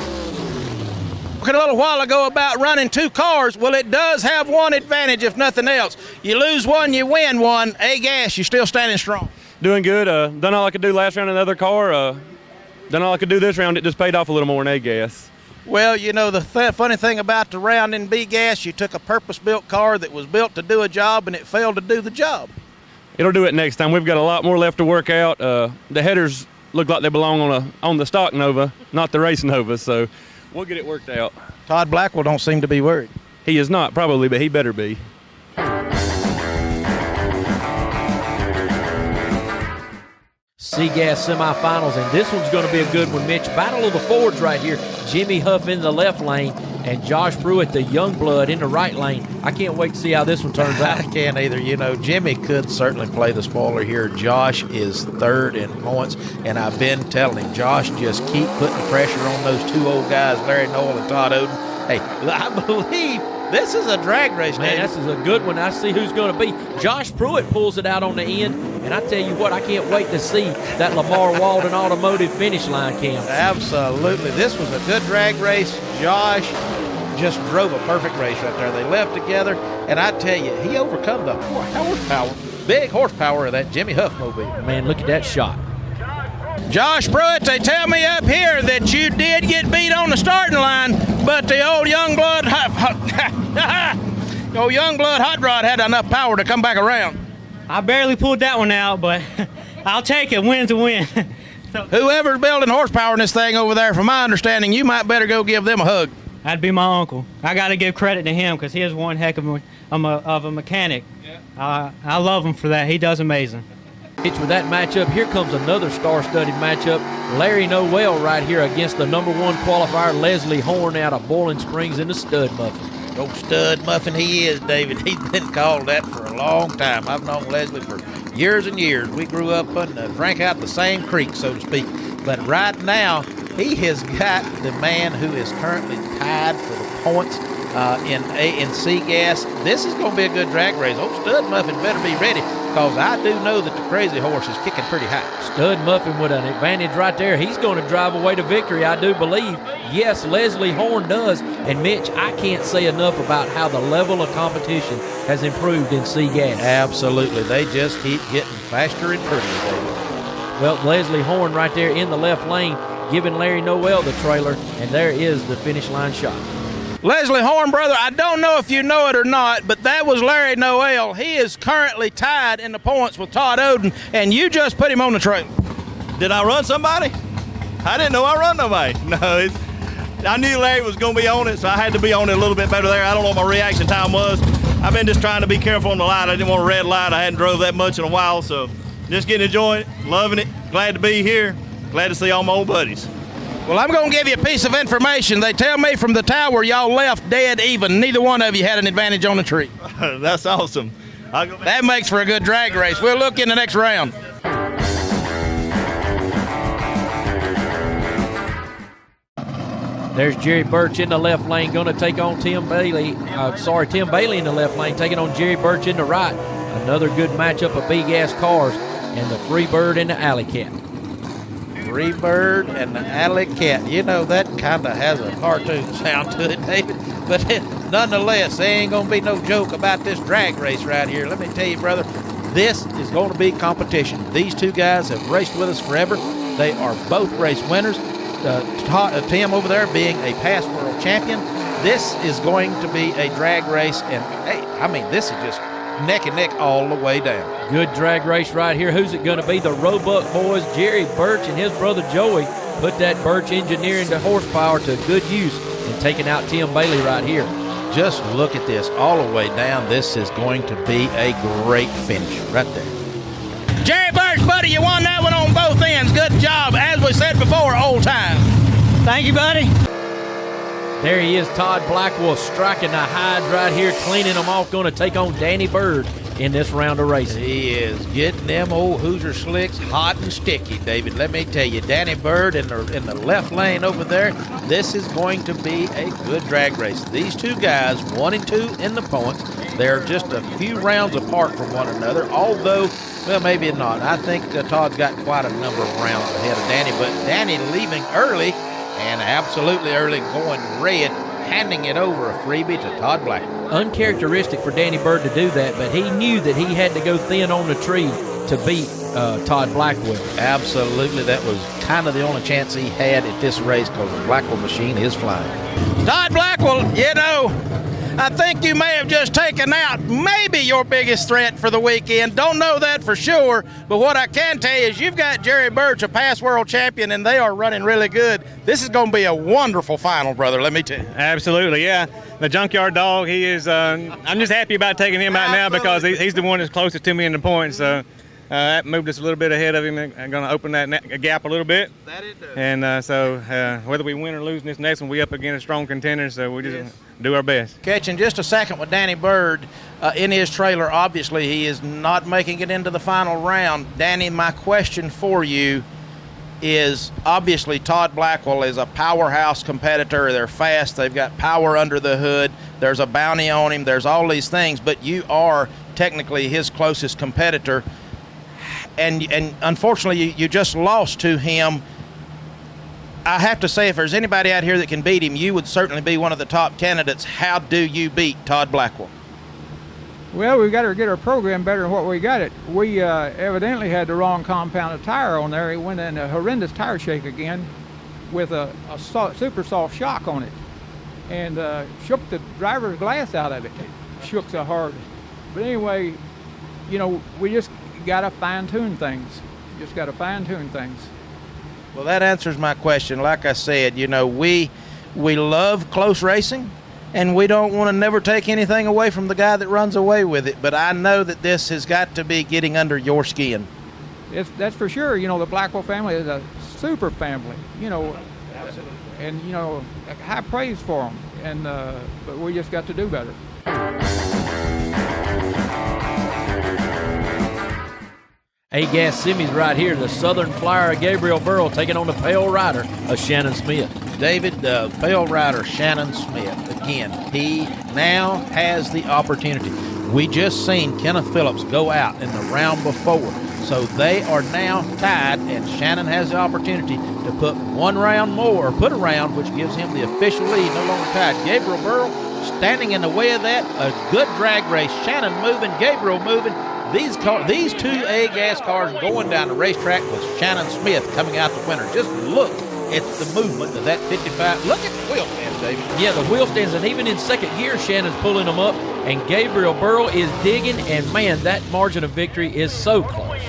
Speaker 2: Talking a little while ago about running two cars, well, it does have one advantage, if nothing else. You lose one, you win one. A-Gas, you're still standing strong.
Speaker 5: Doing good. Done all I could do last round in the other car. Done all I could do this round. It just paid off a little more in A-Gas.
Speaker 2: Well, you know, the funny thing about the round in B-Gas, you took a purpose-built car that was built to do a job, and it failed to do the job.
Speaker 5: It'll do it next time. We've got a lot more left to work out. The headers look like they belong on the stock Nova, not the race Nova, so we'll get it worked out.
Speaker 2: Todd Blackwell don't seem to be worried.
Speaker 5: He is not, probably, but he better be.
Speaker 3: Seagas semifinals, and this one's going to be a good one, Mitch. Battle of the Fords right here. Jimmy Huff in the left lane and Josh Pruitt, the young blood, in the right lane. I can't wait to see how this one turns out.
Speaker 2: I can't either. You know, Jimmy could certainly play the spoiler here. Josh is third in points, and I've been telling him, Josh, just keep putting pressure on those two old guys, Larry Noel and Todd Oden. Hey, I believe this is a drag race,
Speaker 3: man. This is a good one. I see who's going to be. Josh Pruitt pulls it out on the end, and I tell you what, I can't wait to see that Lamar Walden Automotive finish line, Cam.
Speaker 2: Absolutely. This was a good drag race. Josh just drove a perfect race right there. They left together, and I tell you, he overcome the horsepower, big horsepower of that Jimmy Huff mobile.
Speaker 3: Man, look at that shot.
Speaker 2: Josh Pruitt, they tell me up here that you did get beat on the starting line, but the old young blood hot rod had enough power to come back around.
Speaker 10: I barely pulled that one out, but I'll take it. Win's a win.
Speaker 2: Whoever's building horsepower in this thing over there, from my understanding, you might better go give them a hug.
Speaker 10: That'd be my uncle. I got to give credit to him because he is one heck of a mechanic. Yeah. I love him for that. He does amazing.
Speaker 3: With that matchup, here comes another star-studded matchup. Larry Noel right here against the #1 qualifier, Leslie Horn, out of Boiling Springs in the Stud Muffin.
Speaker 2: Old Stud Muffin he is, David. He's been called that for a long time. I've known Leslie for years and years. We grew up and drank out the same creek, so to speak. But right now, he has got the man who is currently tied for the points in Seagas. This is going to be a good drag race. Old Stud Muffin better be ready, because I do know that the Crazy Horse is kicking pretty high.
Speaker 3: Stud Muffin with an advantage right there. He's going to drive away to victory, I do believe. Yes, Leslie Horn does. And Mitch, I can't say enough about how the level of competition has improved in Seagas.
Speaker 2: Absolutely. They just keep getting faster and prettier, David.
Speaker 3: Well, Leslie Horn right there in the left lane, giving Larry Noel the trailer, and there is the finish line shot.
Speaker 2: Leslie Horn, brother, I don't know if you know it or not, but that was Larry Noel. He is currently tied in the points with Todd Oden, and you just put him on the trailer.
Speaker 15: Did I run somebody? I didn't know I run nobody. No, I knew Larry was going to be on it, so I had to be on it a little bit better there. I don't know what my reaction time was. I've been just trying to be careful on the light. I didn't want a red light. I hadn't drove that much in a while, so just getting enjoying it, loving it. Glad to be here. Glad to see all my old buddies.
Speaker 2: Well, I'm going to give you a piece of information. They tell me from the tower y'all left dead even. Neither one of you had an advantage on the tree.
Speaker 15: That's awesome.
Speaker 2: That makes for a good drag race. We'll look in the next round.
Speaker 3: There's Jerry Birch in the left lane, going to take on Tim Bailey. Tim Bailey in the left lane, taking on Jerry Birch in the right. Another good matchup of big-ass cars, and the Freebird and the Alley Cat.
Speaker 2: Freebird and the Alley Cat. You know, that kind of has a cartoon sound to it, David. But nonetheless, there ain't going to be no joke about this drag race right here. Let me tell you, brother, this is going to be competition. These two guys have raced with us forever. They are both race winners. Tim over there being a past world champion. This is going to be a drag race. And, hey, I mean, this is just neck and neck all the way down.
Speaker 3: Good drag race right here. Who's it going to be? The Roebuck boys, Jerry Birch and his brother Joey, put that Birch engineering to horsepower to good use and taking out Tim Bailey right here.
Speaker 2: Just look at this all the way down. This is going to be a great finish right there. Jerry Birch, buddy, you won that one on both ends. Good job. As we said before, old time.
Speaker 10: Thank you, buddy.
Speaker 3: There he is, Todd Blackwell, striking the hides right here, cleaning them off, going to take on Danny Bird in this round of racing.
Speaker 2: He is getting them old Hoosier slicks hot and sticky, David. Let me tell you, Danny Bird in the left lane over there, this is going to be a good drag race. These two guys, 1 and 2 in the points. They're just a few rounds apart from one another, although, well, maybe not. I think Todd's got quite a number of rounds ahead of Danny, but Danny leaving early, and absolutely early, going red, handing it over a freebie to Todd Black.
Speaker 3: Uncharacteristic for Danny Bird to do that, but he knew that he had to go thin on the tree to beat Todd Blackwell.
Speaker 2: Absolutely. That was kind of the only chance he had at this race, because the Blackwell machine is flying. Todd Blackwell, you know, I think you may have just taken out maybe your biggest threat for the weekend. Don't know that for sure, but what I can tell you is you've got Jerry Birch, a past world champion, and they are running really good. This is going to be a wonderful final, brother, let me tell you.
Speaker 16: Absolutely, yeah. The Junkyard Dog, he is, I'm just happy about taking him out now because he's the one that's closest to me in the points. So That moved us a little bit ahead of him and going to open that gap a little bit.
Speaker 2: That it does.
Speaker 16: And so whether we win or lose in this next one, we up against a strong contender, so we just do our best.
Speaker 2: Catching just a second with Danny Bird in his trailer. Obviously, he is not making it into the final round. Danny, my question for you is, obviously Todd Blackwell is a powerhouse competitor. They're fast. They've got power under the hood. There's a bounty on him. There's all these things, but you are technically his closest competitor. And unfortunately, you just lost to him. I have to say, if there's anybody out here that can beat him, you would certainly be one of the top candidates. How do you beat Todd Blackwell?
Speaker 10: Well, we've got to get our program better than what we got it. We evidently had the wrong compounded tire on there. It went in a horrendous tire shake again with a super soft shock on it, and shook the driver's glass out of it. It shook so hard. But anyway, we just got to fine-tune things.
Speaker 2: Well, that answers my question. Like I said, we love close racing, and we don't want to never take anything away from the guy that runs away with it. But I know that this has got to be getting under your skin.
Speaker 10: That's for sure. The Blackwell family is a super family, and, high praise for them. And but we just got to do better.
Speaker 3: A-Gas semis right here. The Southern Flyer of Gabriel Burrow taking on the Pale Rider of Shannon Smith.
Speaker 2: David, the Pale Rider, Shannon Smith, again, he now has the opportunity. We just seen Kenneth Phillips go out in the round before, so they are now tied, and Shannon has the opportunity to put one round more, or put a round, which gives him the official lead, no longer tied. Gabriel Burrow standing in the way of that, a good drag race. Shannon moving, Gabriel moving. These two A-Gas cars going down the racetrack with Shannon Smith coming out the winner. Just look at the movement of that 55. Look at the wheel stands, David.
Speaker 3: Yeah, the wheel stands, and even in second gear, Shannon's pulling them up, and Gabriel Burrow is digging, and man, that margin of victory is so close.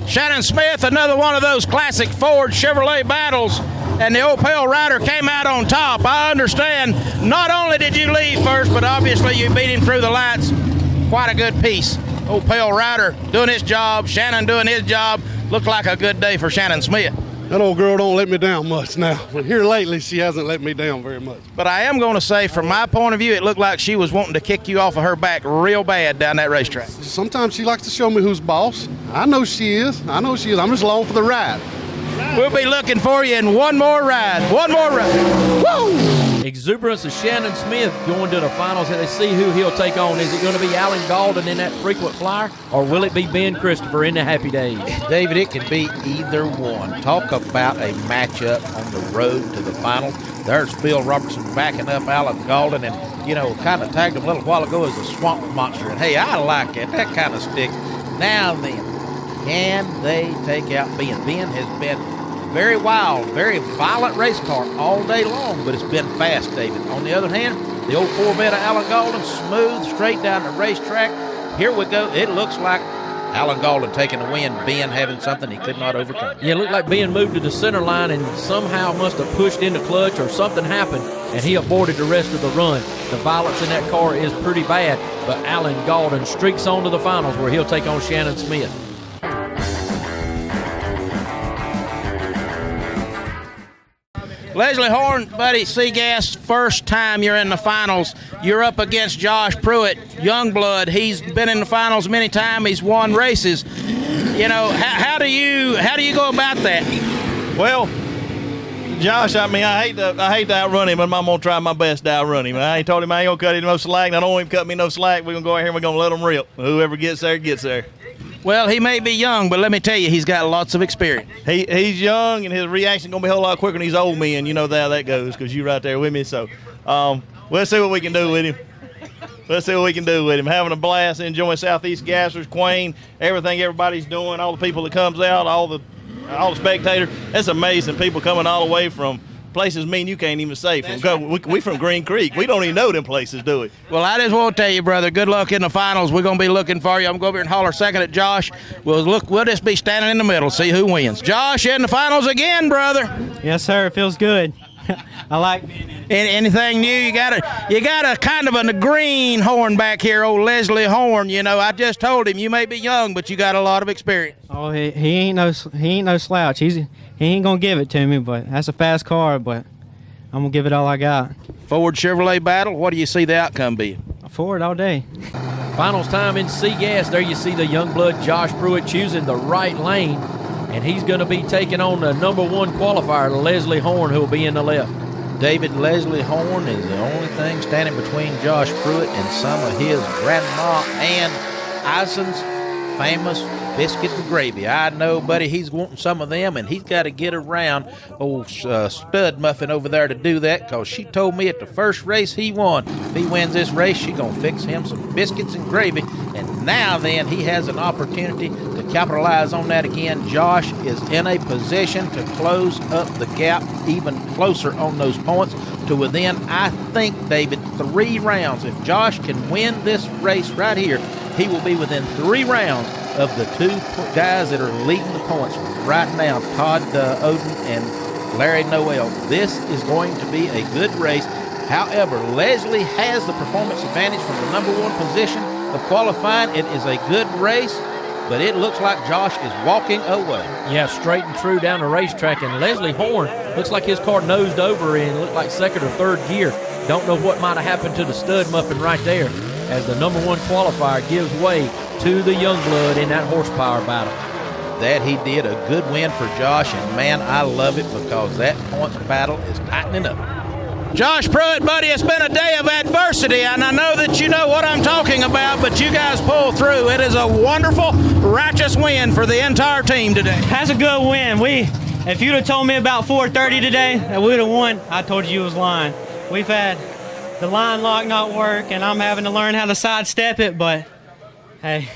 Speaker 2: Shannon Smith, another one of those classic Ford Chevrolet battles, and the old Pale Rider came out on top. I understand not only did you lead first, but obviously you beat him through the lights. Quite a good piece. Old Pale Rider doing his job, Shannon doing his job. Looked like a good day for Shannon Smith.
Speaker 13: That old girl don't let me down much now. But here lately, she hasn't let me down very much.
Speaker 2: But I am going to say, from my point of view, it looked like she was wanting to kick you off of her back real bad down that racetrack.
Speaker 13: Sometimes she likes to show me who's boss. I know she is. I'm just along for the ride.
Speaker 2: We'll be looking for you in one more ride. Woo!
Speaker 3: Exuberance of Shannon Smith going to the finals. Let's see who he'll take on. Is it going to be Alan Galden in that frequent flyer, or will it be Ben Christopher in the Happy Days?
Speaker 2: David, it can be either one. Talk about a matchup on the road to the final. There's Phil Robertson backing up Alan Galden, and, kind of tagged him a little while ago as a swamp monster. And, hey, I like it. That kind of sticks. Now then, can they take out Ben? Ben has been very wild, very violent race car all day long, but it's been fast, David. On the other hand, the old Corvette of Alan Galden, smooth, straight down the racetrack. Here we go. It looks like Alan Galden taking the win, Ben having something he could not overcome.
Speaker 3: Yeah, it looked like Ben moved to the center line and somehow must have pushed into clutch, or something happened, and he aborted the rest of the run. The violence in that car is pretty bad, but Alan Galden streaks on to the finals where he'll take on Shannon Smith.
Speaker 2: Leslie Horn, buddy, C-Gas, first time you're in the finals. You're up against Josh Pruitt, Youngblood. He's been in the finals many times. He's won races. How do you go about that?
Speaker 15: Well, Josh, I hate to outrun him, but I'm gonna try my best to outrun him. I ain't told him I ain't gonna cut him no slack, and I don't want him to cut me no slack. We're gonna go out here and we're gonna let him rip. Whoever gets there, gets there.
Speaker 2: Well, he may be young, but let me tell you, he's got lots of experience.
Speaker 15: He's young, and his reaction going to be a whole lot quicker than he's old me, and you know how that goes because you're right there with me. So we'll see what we can do with him. Having a blast, enjoying Southeast Gassers, Queen, everything everybody's doing, all the people that comes out, all the spectators. It's amazing. People coming all the way from places mean you can't even say from. We from Green Creek. We don't even know them places, do we?
Speaker 2: Well, I just want to tell you, brother, good luck in the finals. We're going to be looking for you. I'm going to go over here and holler second at Josh. We'll just be standing in the middle, see who wins. Josh in the finals again, brother.
Speaker 10: Yes, sir. It feels good. I like being in it.
Speaker 2: Anything new? You got a kind of a greenhorn back here, old Leslie Horn. You know, I just told him you may be young, but you got a lot of experience.
Speaker 10: Oh, he ain't no slouch. He ain't gonna give it to me, but that's a fast car. But I'm gonna give it all I got.
Speaker 2: Ford Chevrolet battle. What do you see the outcome being?
Speaker 10: Ford all day.
Speaker 3: Finals time in C-Gas. There you see the young blood Josh Pruitt choosing the right lane, and he's going to be taking on the number 1 qualifier, Leslie Horn, who will be in the left.
Speaker 2: David, Leslie Horn is the only thing standing between Josh Pruitt and some of his grandma Ann Ison's famous biscuits and gravy. I know, buddy, he's wanting some of them, and he's got to get around old Stud Muffin over there to do that, because she told me at the first race he won, if he wins this race, she's going to fix him some biscuits and gravy. And now then, he has an opportunity to capitalize on that again. Josh is in a position to close up the gap even closer on those points to within, I think, David, 3 rounds. If Josh can win this race right here, he will be within 3 rounds of the 2 guys that are leading the points right now, Todd Oden and Larry Noel. This is going to be a good race. However, Leslie has the performance advantage from the number 1 position of qualifying. It is a good race, but it looks like Josh is walking away.
Speaker 3: Yeah, straight and true down the racetrack, and Leslie Horn looks like his car nosed over and looked like 2nd or 3rd gear. Don't know what might have happened to the Stud Muffin right there, as the number 1 qualifier gives way to the young blood in that horsepower battle.
Speaker 2: That he did. A good win for Josh, and man, I love it because that points battle is tightening up. Josh Pruitt, buddy, it's been a day of adversity, and I know that you know what I'm talking about, but you guys pulled through. It is a wonderful, righteous win for the entire team today.
Speaker 10: That's a good win. If you'd have told me about 4:30 today that we would have won, I told you was lying. We've had the line lock not work, and I'm having to learn how to sidestep it, but hey,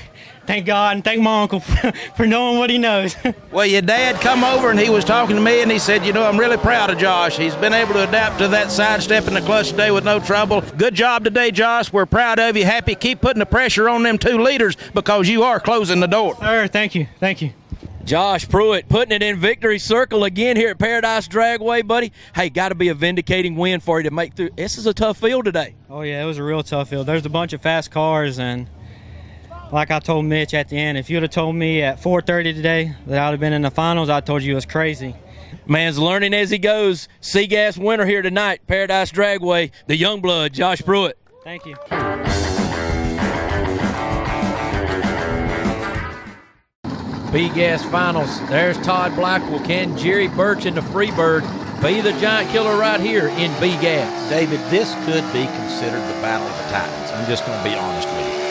Speaker 10: thank God and thank my uncle for knowing what he knows.
Speaker 2: Well, your dad come over and he was talking to me and he said, you know, I'm really proud of Josh. He's been able to adapt to that sidestep in the clutch today with no trouble. Good job today, Josh. We're proud of you. Happy. Keep putting the pressure on them 2 leaders because you are closing the door.
Speaker 10: Sir, thank you. Thank you.
Speaker 3: Josh Pruitt putting it in victory circle again here at Paradise Dragway, buddy. Hey, got to be a vindicating win for you to make through. This is a tough field today.
Speaker 10: Oh, yeah, it was a real tough field. There's a bunch of fast cars, and like I told Mitch at the end, if you'd have told me at 4:30 today that I would have been in the finals, I told you it was crazy.
Speaker 3: Man's learning as he goes. C-Gas winner here tonight, Paradise Dragway, the young blood, Josh Pruitt.
Speaker 10: Thank you.
Speaker 3: B-Gas finals. There's Todd Blackwell. Can Jerry Birch and the Freebird be the giant killer right here in B-Gas?
Speaker 2: David, this could be considered the Battle of the Titans. I'm just going to be honest with you.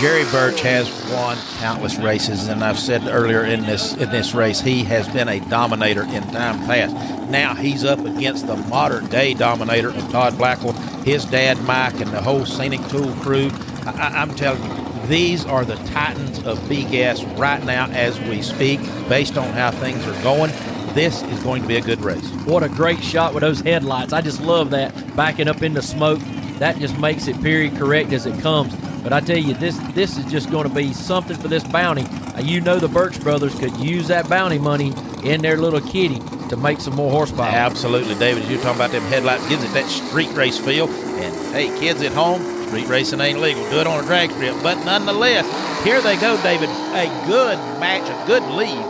Speaker 2: Jerry Birch has won countless races, and I've said earlier in this race, he has been a dominator in time past. Now he's up against the modern-day dominator of Todd Blackwell, his dad Mike, and the whole Scenic Tool crew. I'm telling you, these are the titans of B-Gas right now as we speak. Based on how things are going, this is going to be a good race.
Speaker 3: What a great shot with those headlights. I just love that, backing up into smoke. That just makes it period correct as it comes. But I tell you, this is just going to be something for this bounty. You know the Birch brothers could use that bounty money in their little kitty to make some more horsepower.
Speaker 2: Absolutely, David. You're talking about them headlights. Gives it that street race feel. And, hey, kids at home, street racing ain't legal. Do it on a drag strip. But nonetheless, here they go, David. A good match, a good lead.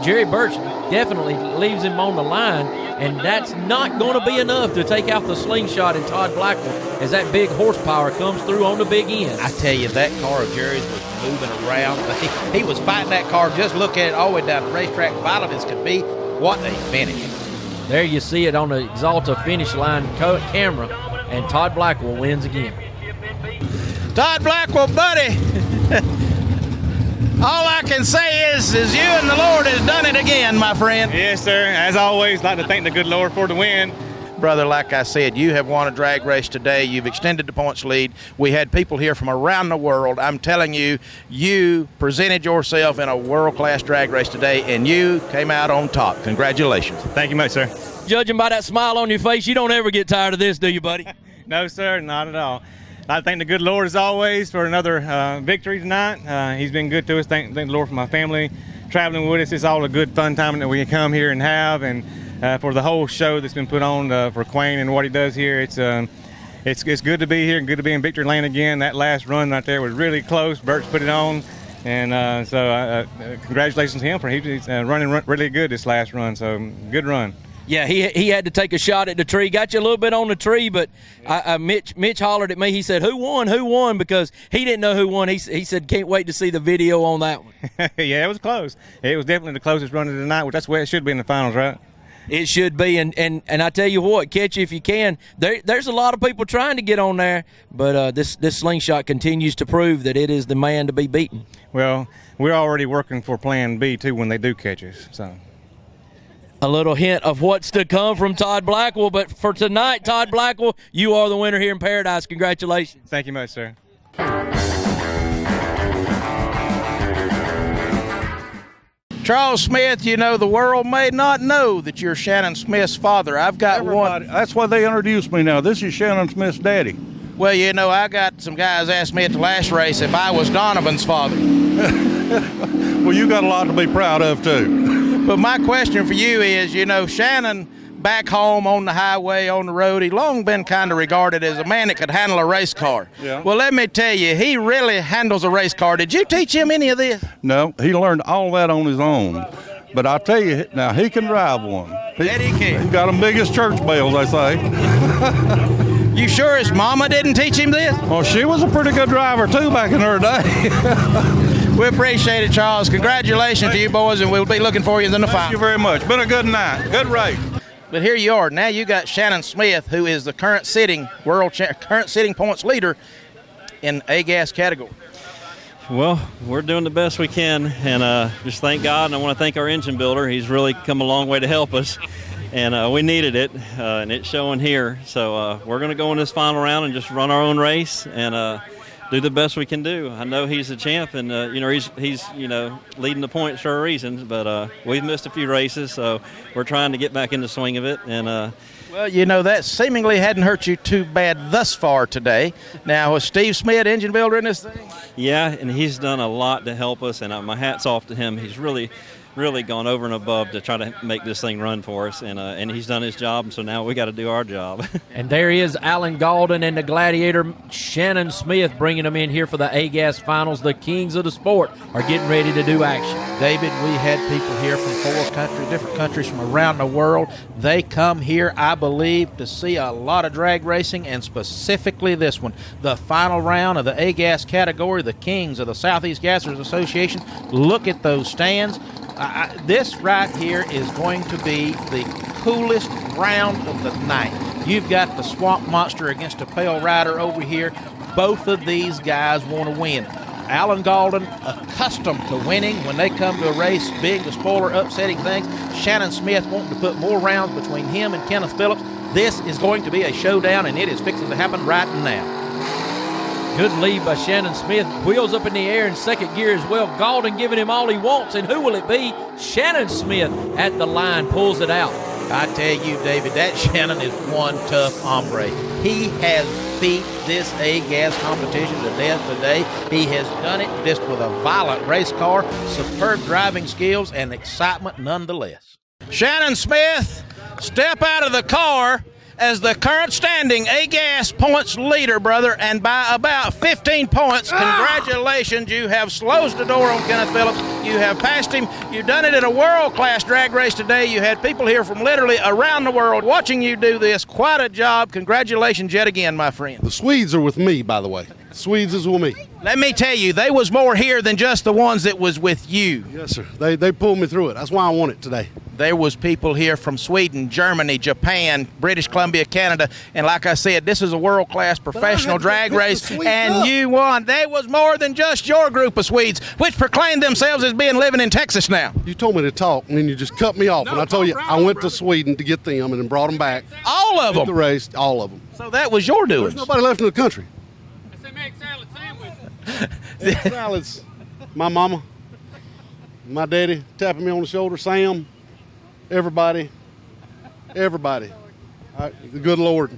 Speaker 3: Jerry Birch definitely leaves him on the line, and that's not going to be enough to take out the slingshot in Todd Blackwell as that big horsepower comes through on the big end.
Speaker 2: I tell you, that car of Jerry's was moving around. He was fighting that car. Just look at it all the way down the racetrack, violent as could be. What a finish.
Speaker 3: There you see it on the Exalta finish line camera, and Todd Blackwell wins again.
Speaker 2: Todd Blackwell, buddy. All I can say is you and the Lord has done it again, my friend.
Speaker 16: Yes, sir. As always, like to thank the good Lord for the win.
Speaker 2: Brother, like I said, you have won a drag race today. You've extended the points lead. We had people here from around the world. I'm telling you, you presented yourself in a world-class drag race today, and you came out on top. Congratulations.
Speaker 16: Thank you much, sir.
Speaker 3: Judging by that smile on your face, you don't ever get tired of this, do you, buddy?
Speaker 16: No, sir, not at all. I thank the good Lord, as always, for another victory tonight. He's been good to us. Thank the Lord for my family traveling with us. It's all a good, fun time that we can come here and have, and for the whole show that's been put on for Quayne and what he does here. It's good to be here and good to be in Victory Lane again. That last run right there was really close. Burks put it on, and so congratulations to him for he's running really good this last run. So good run.
Speaker 3: Yeah, he had to take a shot at the tree. Got you a little bit on the tree, but Mitch hollered at me. He said, "Who won? Who won?" Because he didn't know who won. He said, "Can't wait to see the video on that one."
Speaker 16: Yeah, it was close. It was definitely the closest run of the night, which that's the way it should be in the finals, right?
Speaker 3: It should be, and I tell you what, catch you if you can. There's a lot of people trying to get on there, but this slingshot continues to prove that it is the man to be beaten.
Speaker 16: Well, we're already working for Plan B too when they do catch us. So,
Speaker 3: a little hint of what's to come from Todd Blackwell, but for tonight, Todd Blackwell, you are the winner here in Paradise. Congratulations.
Speaker 16: Thank you much, sir.
Speaker 2: Charles Smith, you know, the world may not know that you're Shannon Smith's father. I've got one.
Speaker 17: That's why they introduced me now. This is Shannon Smith's daddy.
Speaker 2: Well, you know, I got some guys asked me at the last race if I was Donovan's father.
Speaker 17: Well, you got a lot to be proud of, too.
Speaker 2: But my question for you is, you know, Shannon back home on the highway, on the road, he's long been kind of regarded as a man that could handle a race car.
Speaker 17: Yeah.
Speaker 2: Well, let me tell you, he really handles a race car. Did you teach him any of this?
Speaker 17: No, he learned all that on his own. But I'll tell you, now he can drive one.
Speaker 2: That he can.
Speaker 17: He's got them big as church bells, they say.
Speaker 2: You sure his mama didn't teach him this?
Speaker 17: Well, she was a pretty good driver, too, back in her day.
Speaker 2: We appreciate it, Charles. Congratulations to you boys, and we'll be looking for you in the final.
Speaker 17: Thank you very much. Been a good night. Good race.
Speaker 2: But here you are. Now you got Shannon Smith, who is the current sitting points leader in A-gas category.
Speaker 14: Well, we're doing the best we can, and just thank God, and I want to thank our engine builder. He's really come a long way to help us, and we needed it, and it's showing here. So we're going to go in this final round and just run our own race and do the best we can do. I know he's the champ, and he's leading the points for a reason, but we've missed a few races, so we're trying to get back in the swing of it. And
Speaker 2: well, you know, that seemingly hadn't hurt you too bad thus far today. Now, was Steve Smith, engine builder, in this thing?
Speaker 14: Yeah, and he's done a lot to help us, and my hat's off to him. He's really gone over and above to try to make this thing run for us, and he's done his job, so now we got to do our job.
Speaker 3: And there he is, Alan Galden and the Gladiator Shannon Smith, bringing them in here for the A-Gas Finals. The kings of the sport are getting ready to do action.
Speaker 2: David, we had people here from different countries from around the world. They come here, I believe, to see a lot of drag racing, and specifically this one, the final round of the A-Gas category, the kings of the Southeast Gassers Association. Look at those stands. This right here is going to be the coolest round of the night. You've got the Swamp Monster against a Pale Rider over here. Both of these guys want to win. Alan Galden, accustomed to winning when they come to a race, big, the spoiler, upsetting things. Shannon Smith wanting to put more rounds between him and Kenneth Phillips. This is going to be a showdown, and it is fixing to happen right now.
Speaker 3: Good lead by Shannon Smith. Wheels up in the air in second gear as well. Galden giving him all he wants, and who will it be? Shannon Smith at the line pulls it out.
Speaker 2: I tell you, David, that Shannon is one tough hombre. He has beat this A-Gas competition to death today. He has done it just with a violent race car, superb driving skills, and excitement nonetheless. Shannon Smith, step out of the car as the current standing A-Gas points leader, brother, and by about 15 points. Congratulations. You have closed the door on Kenneth Phillips. You have passed him. You've done it in a world-class drag race today. You had people here from literally around the world watching you do this. Quite a job. Congratulations yet again, my friend.
Speaker 13: The Swedes are with me, by the way. The Swedes is with me.
Speaker 2: Let me tell you, they was more here than just the ones that was with you.
Speaker 13: Yes, sir. They pulled me through it. That's why I won it today.
Speaker 2: There was people here from Sweden, Germany, Japan, British Columbia, Canada, and like I said, this is a world-class professional drag race, and you won. There was more than just your group of Swedes, which proclaimed themselves as being living in Texas now.
Speaker 13: You told me to talk, and then you just cut me off. And I told you I went to Sweden to get them and then brought them back.
Speaker 2: All of them?
Speaker 13: The race, all of them.
Speaker 2: So that was your doing.
Speaker 13: There's nobody left in the country.
Speaker 12: I say make salad sandwiches.
Speaker 13: Salads. My mama, my daddy tapping me on the shoulder, Sam, everybody. The good Lord.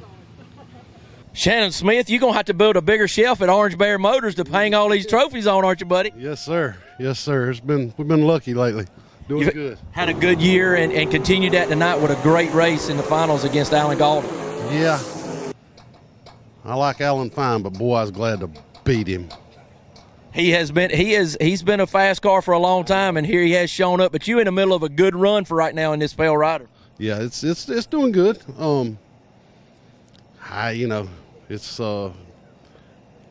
Speaker 3: Shannon Smith, you're going to have to build a bigger shelf at Orange Bear Motors to hang all these trophies on, aren't you, buddy?
Speaker 13: Yes, sir. Yes, sir. We've been lucky lately. Doing good.
Speaker 3: Had a good year and continued that tonight with a great race in the finals against Alan Gaulden.
Speaker 13: Yeah. I like Alan fine, but boy, I was glad to beat him.
Speaker 3: He's been a fast car for a long time, and here he has shown up. But you in the middle of a good run for right now in this Pale Rider.
Speaker 13: Yeah, it's doing good. It's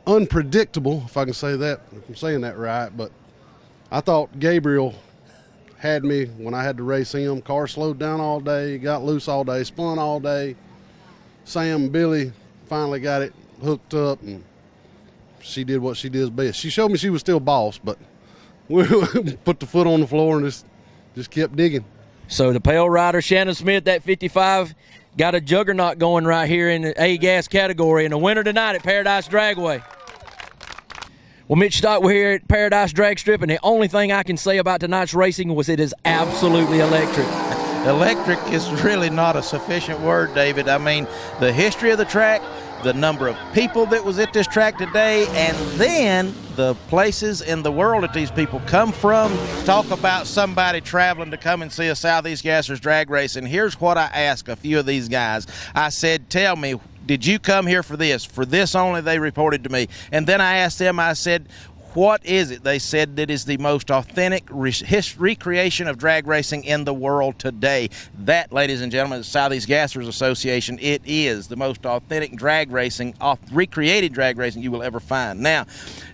Speaker 13: unpredictable, if I can say that, if I'm saying that right. But I thought Gabriel had me when I had to race him. Car slowed down all day, got loose all day, spun all day. Sam and Billy finally got it hooked up, and she did what she did best. She showed me she was still boss, but we put the foot on the floor and just kept digging.
Speaker 3: So the Pale Rider, Shannon Smith, that 55, got a juggernaut going right here in the A-Gas category, and the winner tonight at Paradise Dragway. Well, Mitch Stock, we're here at Paradise Dragstrip, and the only thing I can say about tonight's racing was it is absolutely electric.
Speaker 2: Electric is really not a sufficient word, David. I mean, the history of the track, the number of people that was at this track today, and then the places in the world that these people come from. Talk about somebody traveling to come and see a Southeast Gassers drag race. And here's what I asked a few of these guys. I said, tell me, did you come here for this? For this only, they reported to me. And then I asked them, I said, what is it? They said that is the most authentic recreation of drag racing in the world today. That, ladies and gentlemen, the Southeast Gassers Association, it is the most authentic drag racing, recreated drag racing you will ever find. Now,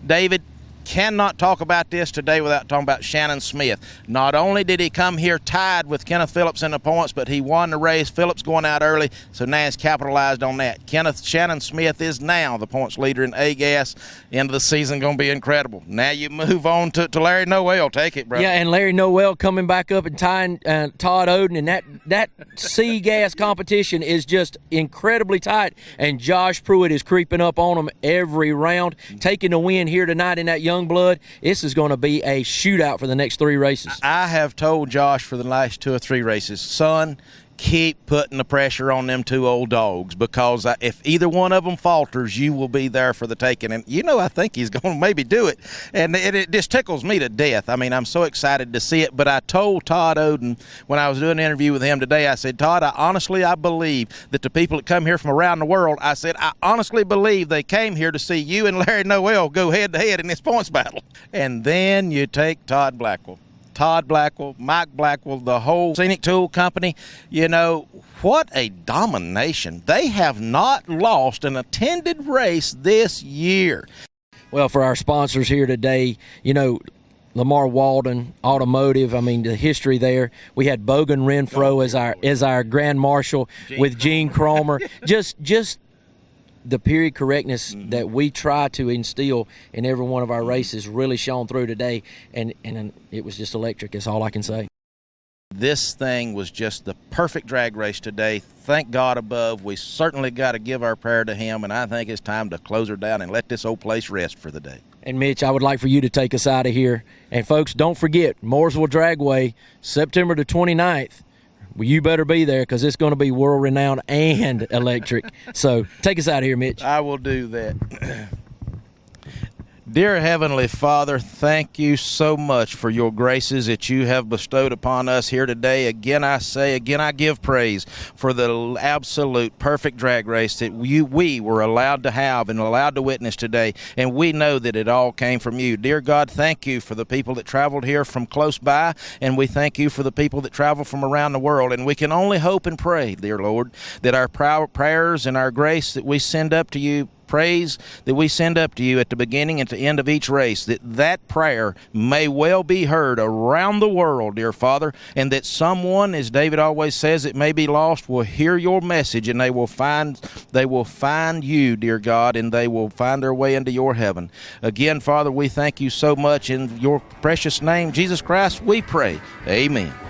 Speaker 2: David, cannot talk about this today without talking about Shannon Smith. Not only did he come here tied with Kenneth Phillips in the points, but he won the race. Phillips going out early, so now he's capitalized on that. Shannon Smith is now the points leader in A-Gas. End of the season going to be incredible. Now you move on to Larry Noel. Take it, bro.
Speaker 3: Yeah, and Larry Noel coming back up and tying Todd Oden, and that C-Gas competition is just incredibly tight, and Josh Pruitt is creeping up on him every round, taking the win here tonight in that young blood. This is going to be a shootout for the next 3 races.
Speaker 2: I have told Josh for the last 2 or 3 races, son, keep putting the pressure on them 2 old dogs, because if either one of them falters, you will be there for the taking. And, I think he's going to maybe do it. And it just tickles me to death. I mean, I'm so excited to see it. But I told Todd Oden when I was doing an interview with him today, I said, Todd, I believe that the people that come here from around the world, I said, I honestly believe they came here to see you and Larry Noel go head-to-head in this points battle. And then you take Todd Blackwell, Mike Blackwell, the whole Scenic Tool Company. What a domination. They have not lost an attended race this year.
Speaker 3: Well, for our sponsors here today, Lamar Walden Automotive, I mean, the history there. We had Bogan Renfro as our Grand Marshal with Gene Cromer. Just the period correctness that we try to instill in every one of our races really shone through today, and it was just electric. That's all I can say.
Speaker 2: This thing was just the perfect drag race today. Thank God above. We certainly got to give our prayer to him, and I think it's time to close her down and let this old place rest for the day.
Speaker 3: And, Mitch, I would like for you to take us out of here. And, folks, don't forget, Mooresville Dragway, September the 29th. Well, you better be there, because it's going to be world-renowned and electric. So take us out of here, Mitch.
Speaker 2: I will do that. Dear Heavenly Father, thank you so much for your graces that you have bestowed upon us here today. Again, I give praise for the absolute perfect drag race that we were allowed to have and allowed to witness today, and we know that it all came from you. Dear God, thank you for the people that traveled here from close by, and we thank you for the people that travel from around the world, and we can only hope and pray, dear Lord, that our prayers and our grace that we send up to you praise that we send up to you at the beginning and the end of each race, that prayer may well be heard around the world, dear Father, and that someone, as David always says, that may be lost will hear your message, and they will find you, dear God, and they will find their way into your heaven. Again, Father, we thank you so much. In your precious name, Jesus Christ, we pray. Amen.